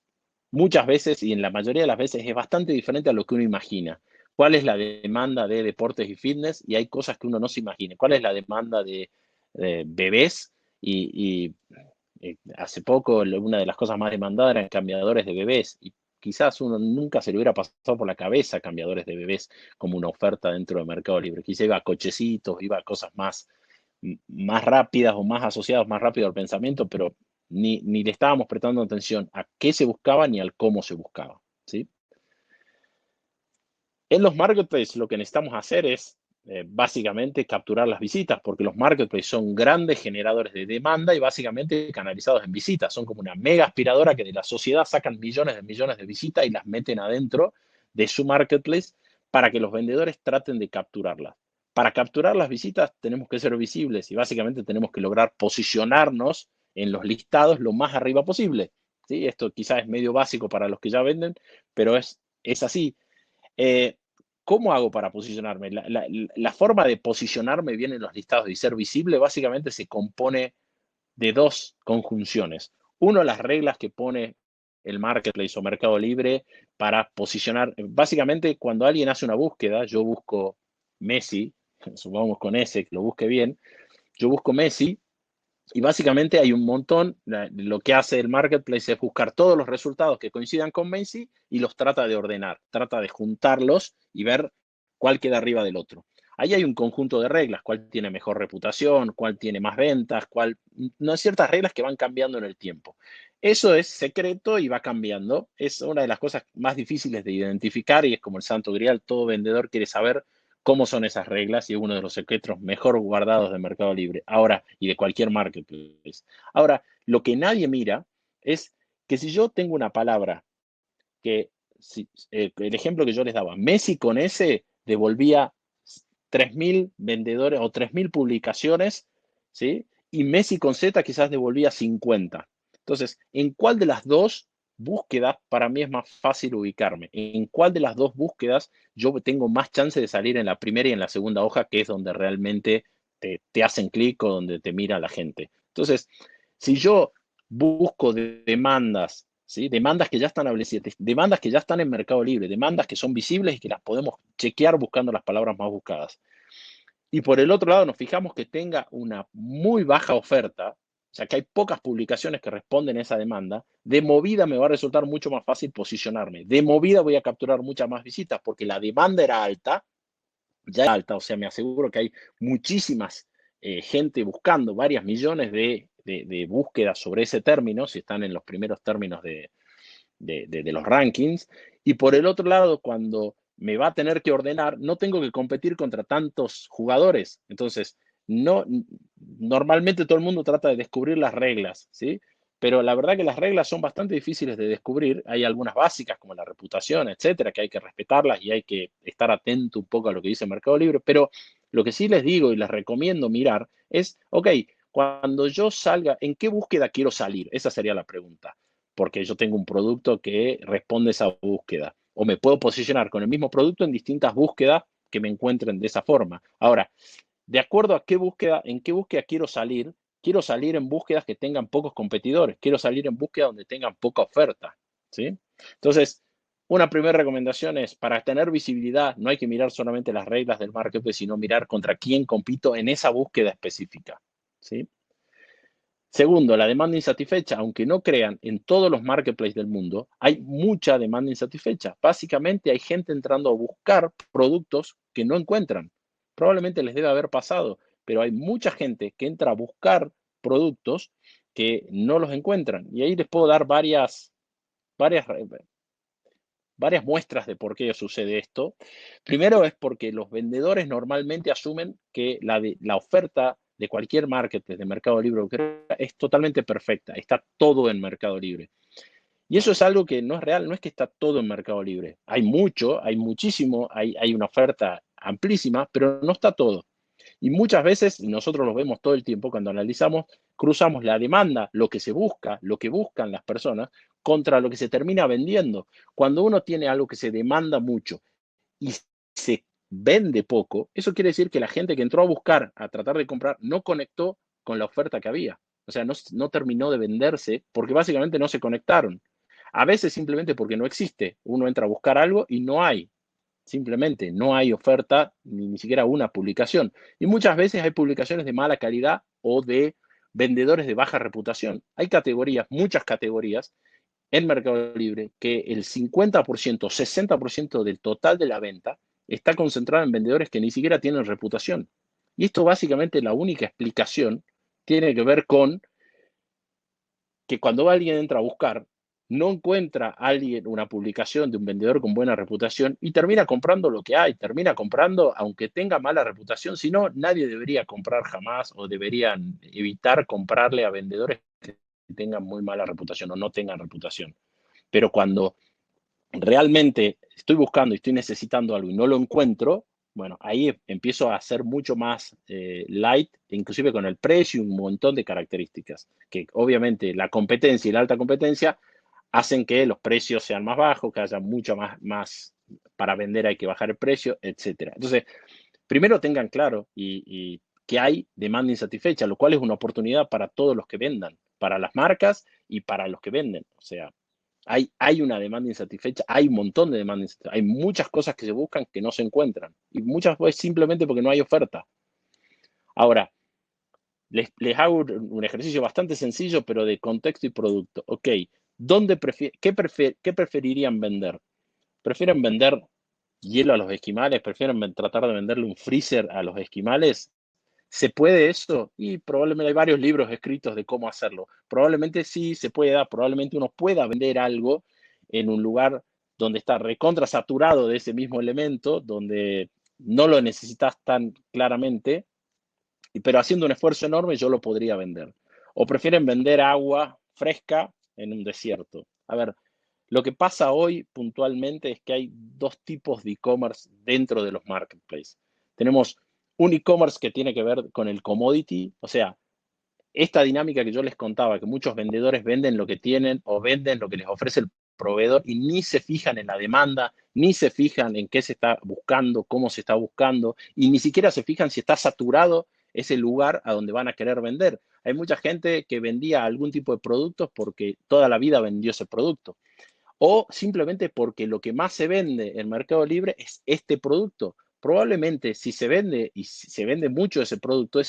Speaker 1: muchas veces y en la mayoría de las veces es bastante diferente a lo que uno imagina. ¿Cuál es la demanda de deportes y fitness? Y hay cosas que uno no se imagina. ¿Cuál es la demanda de bebés? Hace poco una de las cosas más demandadas eran cambiadores de bebés. Y quizás uno nunca se le hubiera pasado por la cabeza cambiadores de bebés como una oferta dentro del Mercado Libre. Quizá iba a cochecitos, iba a cosas más rápidas o más asociadas más rápido al pensamiento, pero ni le estábamos prestando atención a qué se buscaba ni al cómo se buscaba, ¿sí? En los marketplaces lo que necesitamos hacer es básicamente capturar las visitas, porque los marketplaces son grandes generadores de demanda y básicamente canalizados en visitas. Son como una mega aspiradora que de la sociedad sacan millones de visitas y las meten adentro de su marketplace para que los vendedores traten de capturarlas. Para capturar las visitas tenemos que ser visibles y básicamente tenemos que lograr posicionarnos en los listados lo más arriba posible, ¿sí? Esto quizás es medio básico para los que ya venden, pero es así. Eh, ¿Cómo hago para posicionarme? La forma de posicionarme bien en los listados y ser visible básicamente se compone de dos conjunciones. Uno, las reglas que pone el marketplace o Mercado Libre para posicionar. Básicamente, cuando alguien hace una búsqueda, yo busco Messi, supongamos con S, que lo busque bien, yo busco Messi y básicamente hay un montón, lo que hace el marketplace es buscar todos los resultados que coincidan con Messi y los trata de ordenar, trata de juntarlos y ver cuál queda arriba del otro. Ahí hay un conjunto de reglas, cuál tiene mejor reputación, cuál tiene más ventas, no hay ciertas reglas que van cambiando en el tiempo. Eso es secreto y va cambiando. Es una de las cosas más difíciles de identificar y es como el santo grial, todo vendedor quiere saber cómo son esas reglas y es uno de los secretos mejor guardados de Mercado Libre. Ahora, y de cualquier marketplace. Ahora, lo que nadie mira es que si yo tengo una palabra el ejemplo que yo les daba, Messi con S devolvía 3.000 vendedores o 3.000 publicaciones, ¿sí? Y Messi con Z quizás devolvía 50. Entonces, ¿en cuál de las dos búsquedas para mí es más fácil ubicarme? ¿En cuál de las dos búsquedas yo tengo más chance de salir en la primera y en la segunda hoja, que es donde realmente te hacen clic o donde te mira la gente? Entonces, si yo busco demandas, ¿sí? Demandas que ya están establecidas, demandas que ya están en Mercado Libre, demandas que son visibles y que las podemos chequear buscando las palabras más buscadas. Y por el otro lado, nos fijamos que tenga una muy baja oferta, o sea, que hay pocas publicaciones que responden a esa demanda, de movida me va a resultar mucho más fácil posicionarme. De movida voy a capturar muchas más visitas porque la demanda era alta, ya alta, o sea, me aseguro que hay muchísimas gente buscando, varias millones de búsquedas sobre ese término, si están en los primeros términos de los rankings. Y por el otro lado, cuando me va a tener que ordenar, no tengo que competir contra tantos jugadores. Entonces, no, normalmente todo el mundo trata de descubrir las reglas, ¿sí? Pero la verdad que las reglas son bastante difíciles de descubrir. Hay algunas básicas como la reputación, etcétera, que hay que respetarlas y hay que estar atento un poco a lo que dice Mercado Libre. Pero lo que sí les digo y les recomiendo mirar es, ok, cuando yo salga, ¿en qué búsqueda quiero salir? Esa sería la pregunta, porque yo tengo un producto que responde a esa búsqueda. O me puedo posicionar con el mismo producto en distintas búsquedas que me encuentren de esa forma. Ahora, de acuerdo a qué búsqueda, en qué búsqueda quiero salir en búsquedas que tengan pocos competidores, quiero salir en búsqueda donde tengan poca oferta, ¿sí? Entonces, una primera recomendación es, para tener visibilidad, no hay que mirar solamente las reglas del marketplace, sino mirar contra quién compito en esa búsqueda específica, ¿sí? Segundo, la demanda insatisfecha. Aunque no crean, en todos los marketplaces del mundo hay mucha demanda insatisfecha. Básicamente hay gente entrando a buscar productos que no encuentran. Probablemente les debe haber pasado, pero hay mucha gente que entra a buscar productos que no los encuentran. Y ahí les puedo dar varias, varias muestras de por qué sucede esto. Primero es porque los vendedores normalmente asumen que la oferta de cualquier marketplace de Mercado Libre es totalmente perfecta, está todo en Mercado Libre. Y eso es algo que no es real, no es que está todo en Mercado Libre. Hay mucho, hay muchísimo, hay una oferta amplísima, pero no está todo. Y muchas veces, y nosotros lo vemos todo el tiempo cuando analizamos, cruzamos la demanda, lo que se busca, lo que buscan las personas, contra lo que se termina vendiendo. Cuando uno tiene algo que se demanda mucho y se vende poco, eso quiere decir que la gente que entró a buscar, a tratar de comprar, no conectó con la oferta que había. O sea, no terminó de venderse porque básicamente no se conectaron. A veces simplemente porque no existe. Uno entra a buscar algo y no hay. Simplemente no hay oferta, ni siquiera una publicación. Y muchas veces hay publicaciones de mala calidad o de vendedores de baja reputación. Hay categorías, muchas categorías en Mercado Libre que el 50%, 60% del total de la venta está concentrado en vendedores que ni siquiera tienen reputación. Y esto básicamente la única explicación tiene que ver con que cuando alguien entra a buscar, no encuentra a alguien una publicación de un vendedor con buena reputación y termina comprando lo que hay, termina comprando aunque tenga mala reputación, si no, nadie debería comprar jamás o deberían evitar comprarle a vendedores que tengan muy mala reputación o no tengan reputación. Pero cuando realmente estoy buscando y estoy necesitando algo y no lo encuentro, bueno, ahí empiezo a ser mucho más light, inclusive con el precio y un montón de características, que obviamente la competencia y la alta competencia hacen que los precios sean más bajos, que haya mucho más para vender, hay que bajar el precio, etcétera. Entonces, primero tengan claro que hay demanda insatisfecha, lo cual es una oportunidad para todos los que vendan, para las marcas y para los que venden. O sea, hay una demanda insatisfecha, hay un montón de demanda insatisfecha, hay muchas cosas que se buscan que no se encuentran y muchas veces simplemente porque no hay oferta. Ahora, les hago un ejercicio bastante sencillo, pero de contexto y producto. Ok, ¿qué preferirían vender? ¿Prefieren vender hielo a los esquimales? ¿Prefieren tratar de venderle un freezer a los esquimales? ¿Se puede eso? Y probablemente hay varios libros escritos de cómo hacerlo. Probablemente sí se pueda, probablemente uno pueda vender algo en un lugar donde está recontra saturado de ese mismo elemento, donde no lo necesitas tan claramente, pero haciendo un esfuerzo enorme yo lo podría vender. O prefieren vender agua fresca en un desierto. A ver, lo que pasa hoy puntualmente es que hay dos tipos de e-commerce dentro de los marketplaces. Tenemos un e-commerce que tiene que ver con el commodity, o sea, esta dinámica que yo les contaba, que muchos vendedores venden lo que tienen o venden lo que les ofrece el proveedor y ni se fijan en la demanda, ni se fijan en qué se está buscando, cómo se está buscando, y ni siquiera se fijan si está saturado ese lugar a donde van a querer vender. Hay mucha gente que vendía algún tipo de productos porque toda la vida vendió ese producto o simplemente porque lo que más se vende en Mercado Libre es este producto. Probablemente si se vende y si se vende mucho ese producto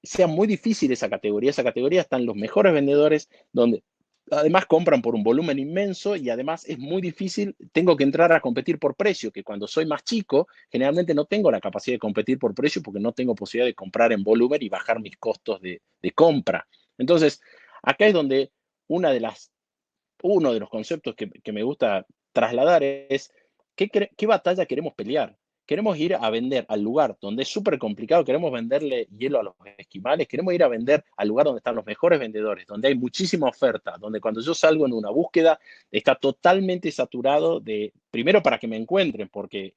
Speaker 1: sea muy difícil esa categoría. Esa categoría están los mejores vendedores donde además compran por un volumen inmenso y además es muy difícil, tengo que entrar a competir por precio, que cuando soy más chico, generalmente no tengo la capacidad de competir por precio porque no tengo posibilidad de comprar en volumen y bajar mis costos de compra. Entonces, acá es donde una de las uno de los conceptos que me gusta trasladar es qué batalla queremos pelear. Queremos ir a vender al lugar donde es súper complicado, queremos venderle hielo a los esquimales, queremos ir a vender al lugar donde están los mejores vendedores, donde hay muchísima oferta, donde cuando yo salgo en una búsqueda está totalmente saturado primero para que me encuentren, porque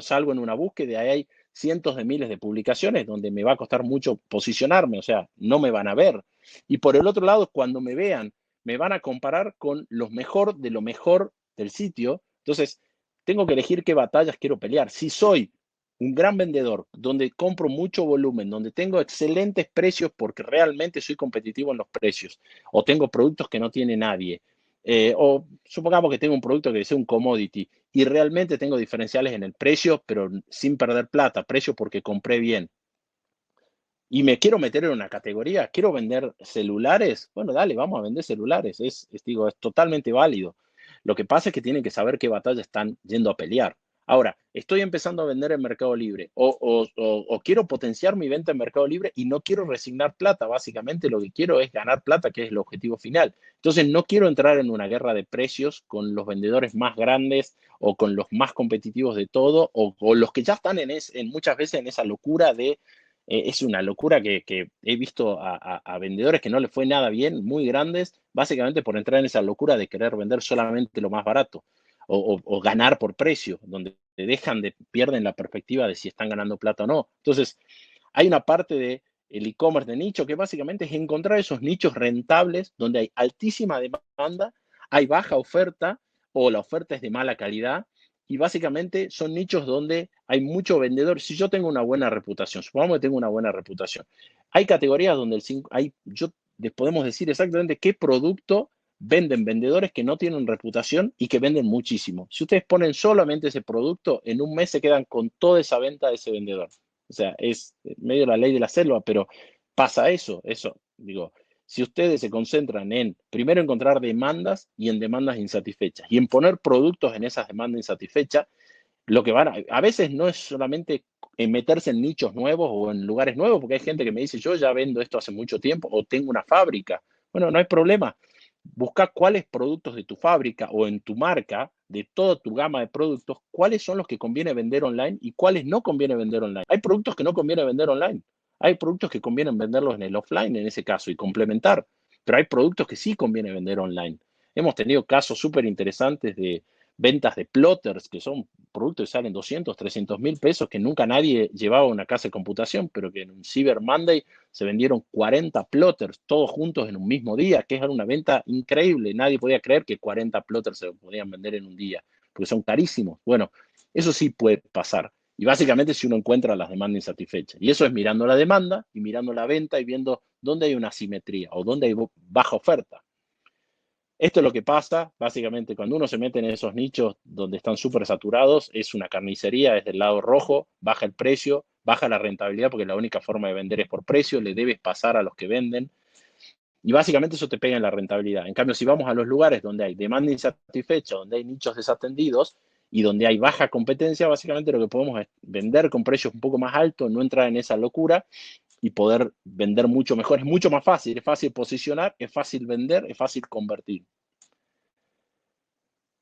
Speaker 1: salgo en una búsqueda y hay cientos de miles de publicaciones donde me va a costar mucho posicionarme, o sea, no me van a ver. Y por el otro lado, cuando me vean, me van a comparar con los mejor de lo mejor del sitio. Entonces, tengo que elegir qué batallas quiero pelear. Si soy un gran vendedor, donde compro mucho volumen, donde tengo excelentes precios porque realmente soy competitivo en los precios, o tengo productos que no tiene nadie, o supongamos que tengo un producto que sea un commodity y realmente tengo diferenciales en el precio, pero sin perder plata, precio porque compré bien. Y me quiero meter en una categoría, quiero vender celulares, bueno, dale, vamos a vender celulares, digo, es totalmente válido. Lo que pasa es que tienen que saber qué batalla están yendo a pelear. Ahora, estoy empezando a vender en Mercado Libre o quiero potenciar mi venta en Mercado Libre y no quiero resignar plata. Básicamente lo que quiero es ganar plata, que es el objetivo final. Entonces, no quiero entrar en una guerra de precios con los vendedores más grandes o con los más competitivos de todo o los que ya están muchas veces en esa locura de es una locura que he visto a vendedores que no les fue nada bien, muy grandes, básicamente por entrar en esa locura de querer vender solamente lo más barato o ganar por precio, donde pierden la perspectiva de si están ganando plata o no. Entonces, hay una parte de el e-commerce de nicho que básicamente es encontrar esos nichos rentables donde hay altísima demanda, hay baja oferta o la oferta es de mala calidad y básicamente son nichos donde hay mucho vendedor. Si yo tengo una buena reputación, supongamos que tengo una buena reputación, hay categorías donde les podemos decir exactamente qué producto venden vendedores que no tienen reputación y que venden muchísimo. Si ustedes ponen solamente ese producto, en un mes se quedan con toda esa venta de ese vendedor. O sea, es medio la ley de la selva, pero pasa eso, digo, si ustedes se concentran en, primero, encontrar demandas y en demandas insatisfechas y en poner productos en esas demandas insatisfechas, lo que a veces no es solamente en meterse en nichos nuevos o en lugares nuevos, porque hay gente que me dice, yo ya vendo esto hace mucho tiempo o tengo una fábrica. Bueno, no hay problema. Busca cuáles productos de tu fábrica o en tu marca, de toda tu gama de productos, cuáles son los que conviene vender online y cuáles no conviene vender online. Hay productos que no conviene vender online. Hay productos que convienen venderlos en el offline en ese caso y complementar, pero hay productos que sí conviene vender online. Hemos tenido casos súper interesantes de ventas de plotters, que son productos que salen 200, 300 mil pesos, que nunca nadie llevaba a una casa de computación, pero que en un Cyber Monday se vendieron 40 plotters, todos juntos en un mismo día, que es una venta increíble. Nadie podía creer que 40 plotters se podían vender en un día, porque son carísimos. Bueno, eso sí puede pasar. Y básicamente si uno encuentra las demandas insatisfechas. Y eso es mirando la demanda y mirando la venta y viendo dónde hay una asimetría o dónde hay baja oferta. Esto es lo que pasa, básicamente, cuando uno se mete en esos nichos donde están súper saturados, es una carnicería desde el lado rojo, baja el precio, baja la rentabilidad, porque la única forma de vender es por precio, le debes pasar a los que venden, y básicamente eso te pega en la rentabilidad. En cambio, si vamos a los lugares donde hay demanda insatisfecha, donde hay nichos desatendidos y donde hay baja competencia, básicamente lo que podemos es vender con precios un poco más altos, no entrar en esa locura y poder vender mucho mejor. Es mucho más fácil, es fácil posicionar, es fácil vender, es fácil convertir.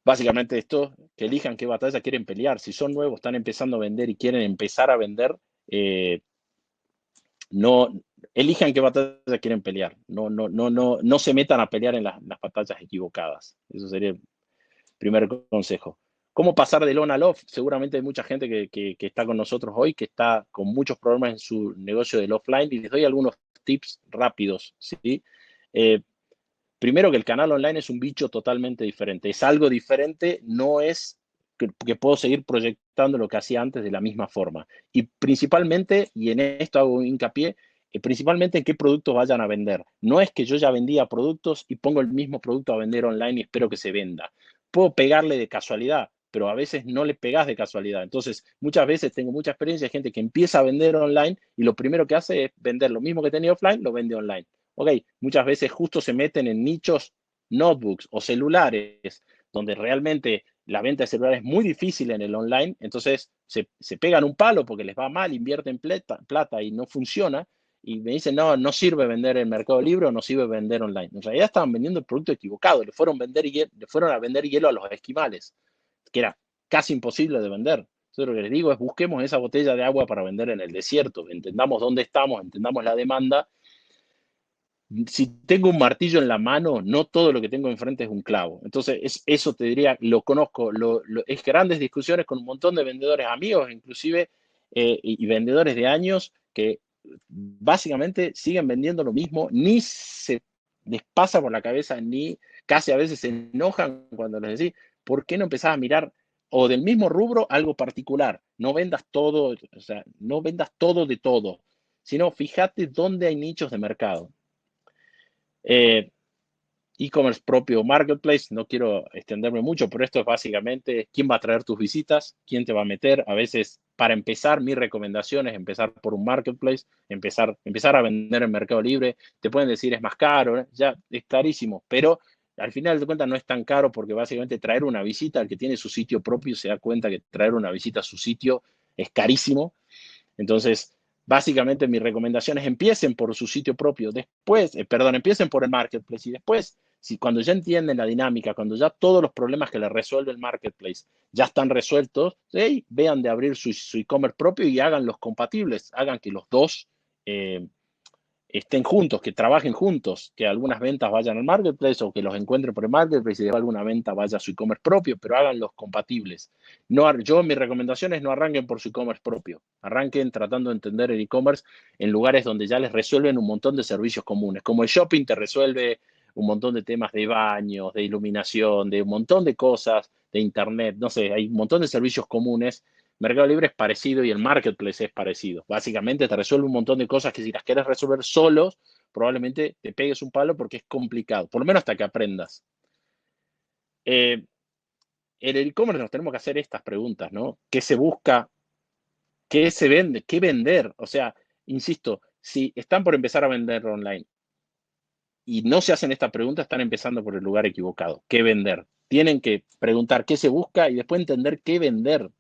Speaker 1: Básicamente esto, que elijan qué batalla quieren pelear. Si son nuevos, están empezando a vender y quieren empezar a vender, no elijan qué batalla quieren pelear. No se metan a pelear en las batallas equivocadas. Eso sería el primer consejo. ¿Cómo pasar del on al off? Seguramente hay mucha gente que está con nosotros hoy que está con muchos problemas en su negocio del offline y les doy algunos tips rápidos. ¿Sí? Primero que el canal online es un bicho totalmente diferente. Es algo diferente, no es que puedo seguir proyectando lo que hacía antes de la misma forma. Y principalmente, y en esto hago hincapié, principalmente en qué productos vayan a vender. No es que yo ya vendía productos y pongo el mismo producto a vender online y espero que se venda. Puedo pegarle de casualidad, pero a veces no le pegas de casualidad. Entonces, muchas veces tengo mucha experiencia de gente que empieza a vender online y lo primero que hace es vender lo mismo que tenía offline, lo vende online. Ok, muchas veces justo se meten en nichos notebooks o celulares, donde realmente la venta de celulares es muy difícil en el online, entonces se pegan un palo porque les va mal, invierten plata y no funciona, y me dicen, no sirve vender en Mercado Libre o no sirve vender online. En realidad estaban vendiendo el producto equivocado, le fueron a vender hielo a los esquimales, que era casi imposible de vender. Entonces lo que les digo es busquemos esa botella de agua para vender en el desierto, entendamos dónde estamos, entendamos la demanda. Si tengo un martillo en la mano, no todo lo que tengo enfrente es un clavo. Entonces, eso te diría, lo conozco, es grandes discusiones con un montón de vendedores amigos, inclusive, y vendedores de años que básicamente siguen vendiendo lo mismo, ni se les pasa por la cabeza, ni casi a veces se enojan cuando les decís, ¿por qué no empezás a mirar o del mismo rubro algo particular. No vendas todo, o sea, no vendas todo de todo, sino fíjate dónde hay nichos de mercado. Eh, E-commerce propio, marketplace, no quiero extenderme mucho, pero esto es básicamente quién va a traer tus visitas, quién te va a meter. A veces, para empezar, mi recomendación es empezar por un marketplace, empezar a vender en Mercado Libre. Te pueden decir es más caro, ya es carísimo, pero al final de cuentas no es tan caro porque básicamente traer una visita, al que tiene su sitio propio se da cuenta que traer una visita a su sitio es carísimo. Entonces, básicamente mi recomendación es empiecen por su sitio propio, después, empiecen por el marketplace y después, cuando ya entienden la dinámica, cuando ya todos los problemas que les resuelve el marketplace ya están resueltos, ¿sí? Vean de abrir su e-commerce propio y háganlos compatibles, hagan que los dos eh, estén juntos, que trabajen juntos, que algunas ventas vayan al marketplace o que los encuentren por el marketplace y después alguna venta vaya a su e-commerce propio, pero háganlos compatibles. No, mi recomendación es no arranquen por su e-commerce propio, arranquen tratando de entender el e-commerce en lugares donde ya les resuelven un montón de servicios comunes, como el shopping te resuelve un montón de temas de baños, de iluminación, de un montón de cosas, de internet, no sé, hay un montón de servicios comunes. Mercado Libre es parecido y el marketplace es parecido. Básicamente te resuelve un montón de cosas que si las quieres resolver solos, probablemente te pegues un palo porque es complicado, por lo menos hasta que aprendas. En el e-commerce nos tenemos que hacer estas preguntas, ¿no? ¿Qué se busca? ¿Qué se vende? ¿Qué vender? O sea, insisto, si están por empezar a vender online y no se hacen esta pregunta, están empezando por el lugar equivocado. ¿Qué vender? Tienen que preguntar qué se busca y después entender qué vender.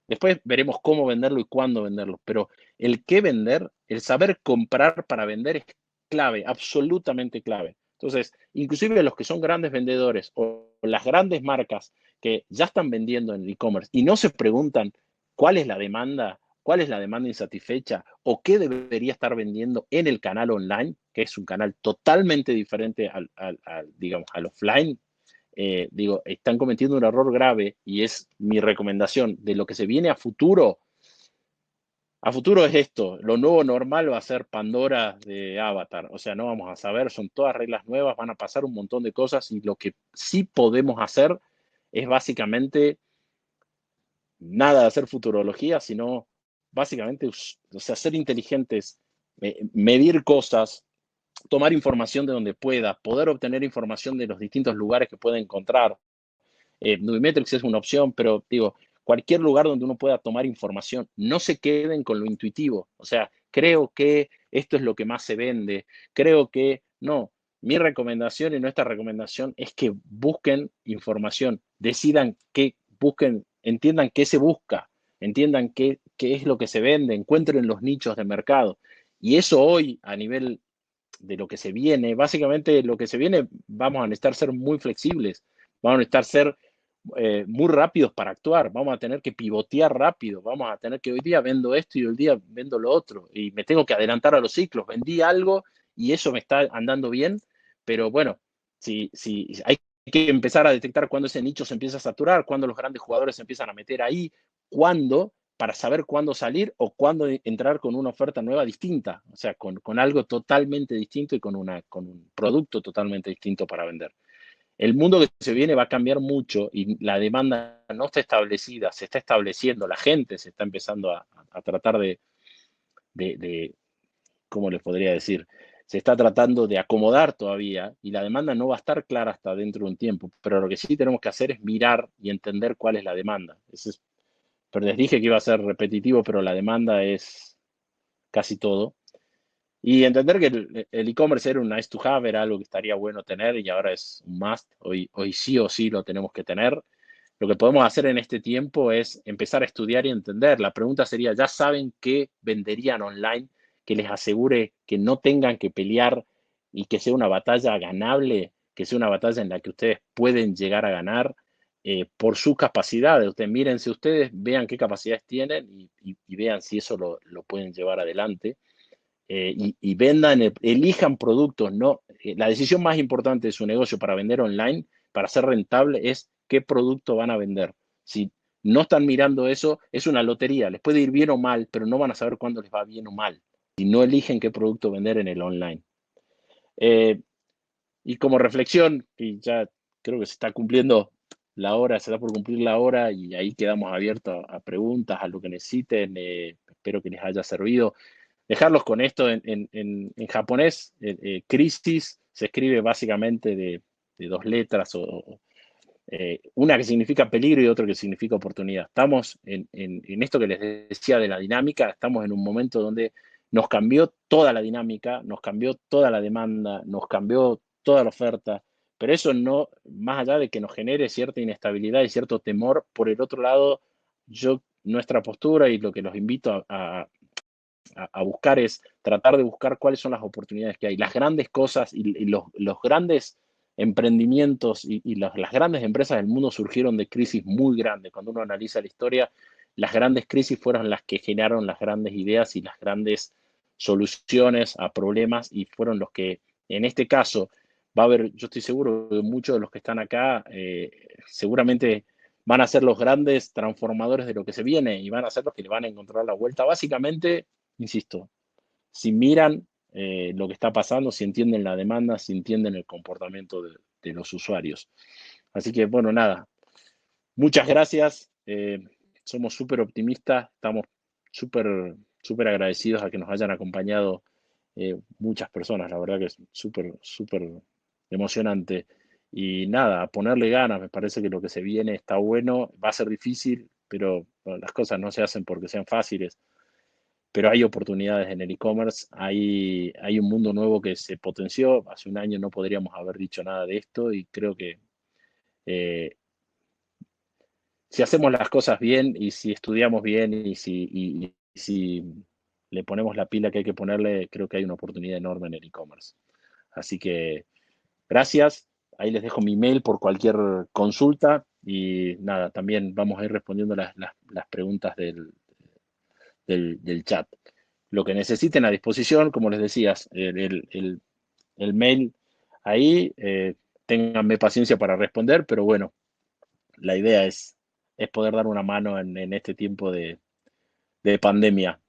Speaker 1: Después veremos cómo venderlo y cuándo venderlo, pero el qué vender, el saber comprar para vender es clave, absolutamente clave. Entonces, inclusive los que son grandes vendedores o las grandes marcas que ya están vendiendo en el e-commerce y no se preguntan cuál es la demanda insatisfecha o qué debería estar vendiendo en el canal online, que es un canal totalmente diferente digamos, al offline. Están cometiendo un error grave y es mi recomendación de lo que se viene a futuro. A futuro es esto, lo nuevo normal va a ser Pandora de Avatar, o sea, no vamos a saber, son todas reglas nuevas, van a pasar un montón de cosas y lo que sí podemos hacer es básicamente nada de hacer futurología, sino básicamente, o sea, ser inteligentes, medir cosas, tomar información de donde pueda, poder obtener información de los distintos lugares que pueda encontrar. Nubimetrics es una opción, pero digo, cualquier lugar donde uno pueda tomar información, no se queden con lo intuitivo. O sea, creo que esto es lo que más se vende, creo que no. Mi recomendación y nuestra recomendación es que busquen información, decidan qué busquen, entiendan qué se busca, entiendan qué es lo que se vende, encuentren los nichos de mercado. Y eso hoy, a nivel de lo que se viene, básicamente lo que se viene, vamos a necesitar ser muy flexibles, vamos a necesitar ser muy rápidos para actuar, vamos a tener que pivotear rápido, vamos a tener que hoy día vendo esto y hoy día vendo lo otro y me tengo que adelantar a los ciclos, vendí algo y eso me está andando bien, pero bueno, si hay que empezar a detectar cuándo ese nicho se empieza a saturar, cuándo los grandes jugadores se empiezan a meter ahí, cuándo, para saber cuándo salir o cuándo entrar con una oferta nueva distinta, o sea, con algo totalmente distinto y con un producto totalmente distinto para vender. El mundo que se viene va a cambiar mucho y la demanda no está establecida, se está estableciendo, la gente se está empezando a tratar de, ¿cómo les podría decir? Se está tratando de acomodar todavía y la demanda no va a estar clara hasta dentro de un tiempo, pero lo que sí tenemos que hacer es mirar y entender cuál es la demanda. Pero les dije que iba a ser repetitivo, pero la demanda es casi todo. Y entender que el e-commerce era un nice to have, era algo que estaría bueno tener y ahora es un must. Hoy sí o sí lo tenemos que tener. Lo que podemos hacer en este tiempo es empezar a estudiar y entender. La pregunta sería, ¿ya saben qué venderían online que les asegure que no tengan que pelear y que sea una batalla ganable, que sea una batalla en la que ustedes pueden llegar a ganar por sus capacidades? Ustedes mírense ustedes, vean qué capacidades tienen y vean si eso lo pueden llevar adelante. Y vendan, elijan productos, ¿no? La decisión más importante de su negocio para vender online, para ser rentable, es qué producto van a vender. Si no están mirando eso, es una lotería. Les puede ir bien o mal, pero no van a saber cuándo les va bien o mal si no eligen qué producto vender en el online. Y como reflexión, y ya creo que se está cumpliendo la hora, se está por cumplir la hora y ahí quedamos abiertos a preguntas, a lo que necesiten. Espero que les haya servido. Dejarlos con esto en japonés. Crisis se escribe básicamente de dos letras, una que significa peligro y otra que significa oportunidad. Estamos en esto que les decía de la dinámica, estamos en un momento donde nos cambió toda la dinámica, nos cambió toda la demanda, nos cambió toda la oferta, pero eso no, más allá de que nos genere cierta inestabilidad y cierto temor, por el otro lado, nuestra postura y lo que los invito a buscar es tratar de buscar cuáles son las oportunidades que hay, las grandes cosas y los grandes emprendimientos y las grandes empresas del mundo surgieron de crisis muy grandes. Cuando uno analiza la historia, las grandes crisis fueron las que generaron las grandes ideas y las grandes soluciones a problemas y fueron los que, en este caso, va a haber, yo estoy seguro que muchos de los que están acá seguramente van a ser los grandes transformadores de lo que se viene y van a ser los que le van a encontrar la vuelta. Básicamente, insisto, si miran lo que está pasando, si entienden la demanda, si entienden el comportamiento de los usuarios. Así que, bueno, nada, muchas gracias. Somos súper optimistas, estamos súper agradecidos a que nos hayan acompañado muchas personas. La verdad que es súper emocionante. Y nada, a ponerle ganas, me parece que lo que se viene está bueno, va a ser difícil, pero bueno, las cosas no se hacen porque sean fáciles, pero hay oportunidades en el e-commerce, hay un mundo nuevo que se potenció, hace un año no podríamos haber dicho nada de esto y creo que eh, si hacemos las cosas bien y si estudiamos bien y si le ponemos la pila que hay que ponerle, creo que hay una oportunidad enorme en el e-commerce. Así que gracias, ahí les dejo mi mail por cualquier consulta y nada, también vamos a ir respondiendo las preguntas del chat. Lo que necesiten a disposición, como les decías, el mail ahí, ténganme paciencia para responder, pero bueno, la idea es poder dar una mano en este tiempo de pandemia.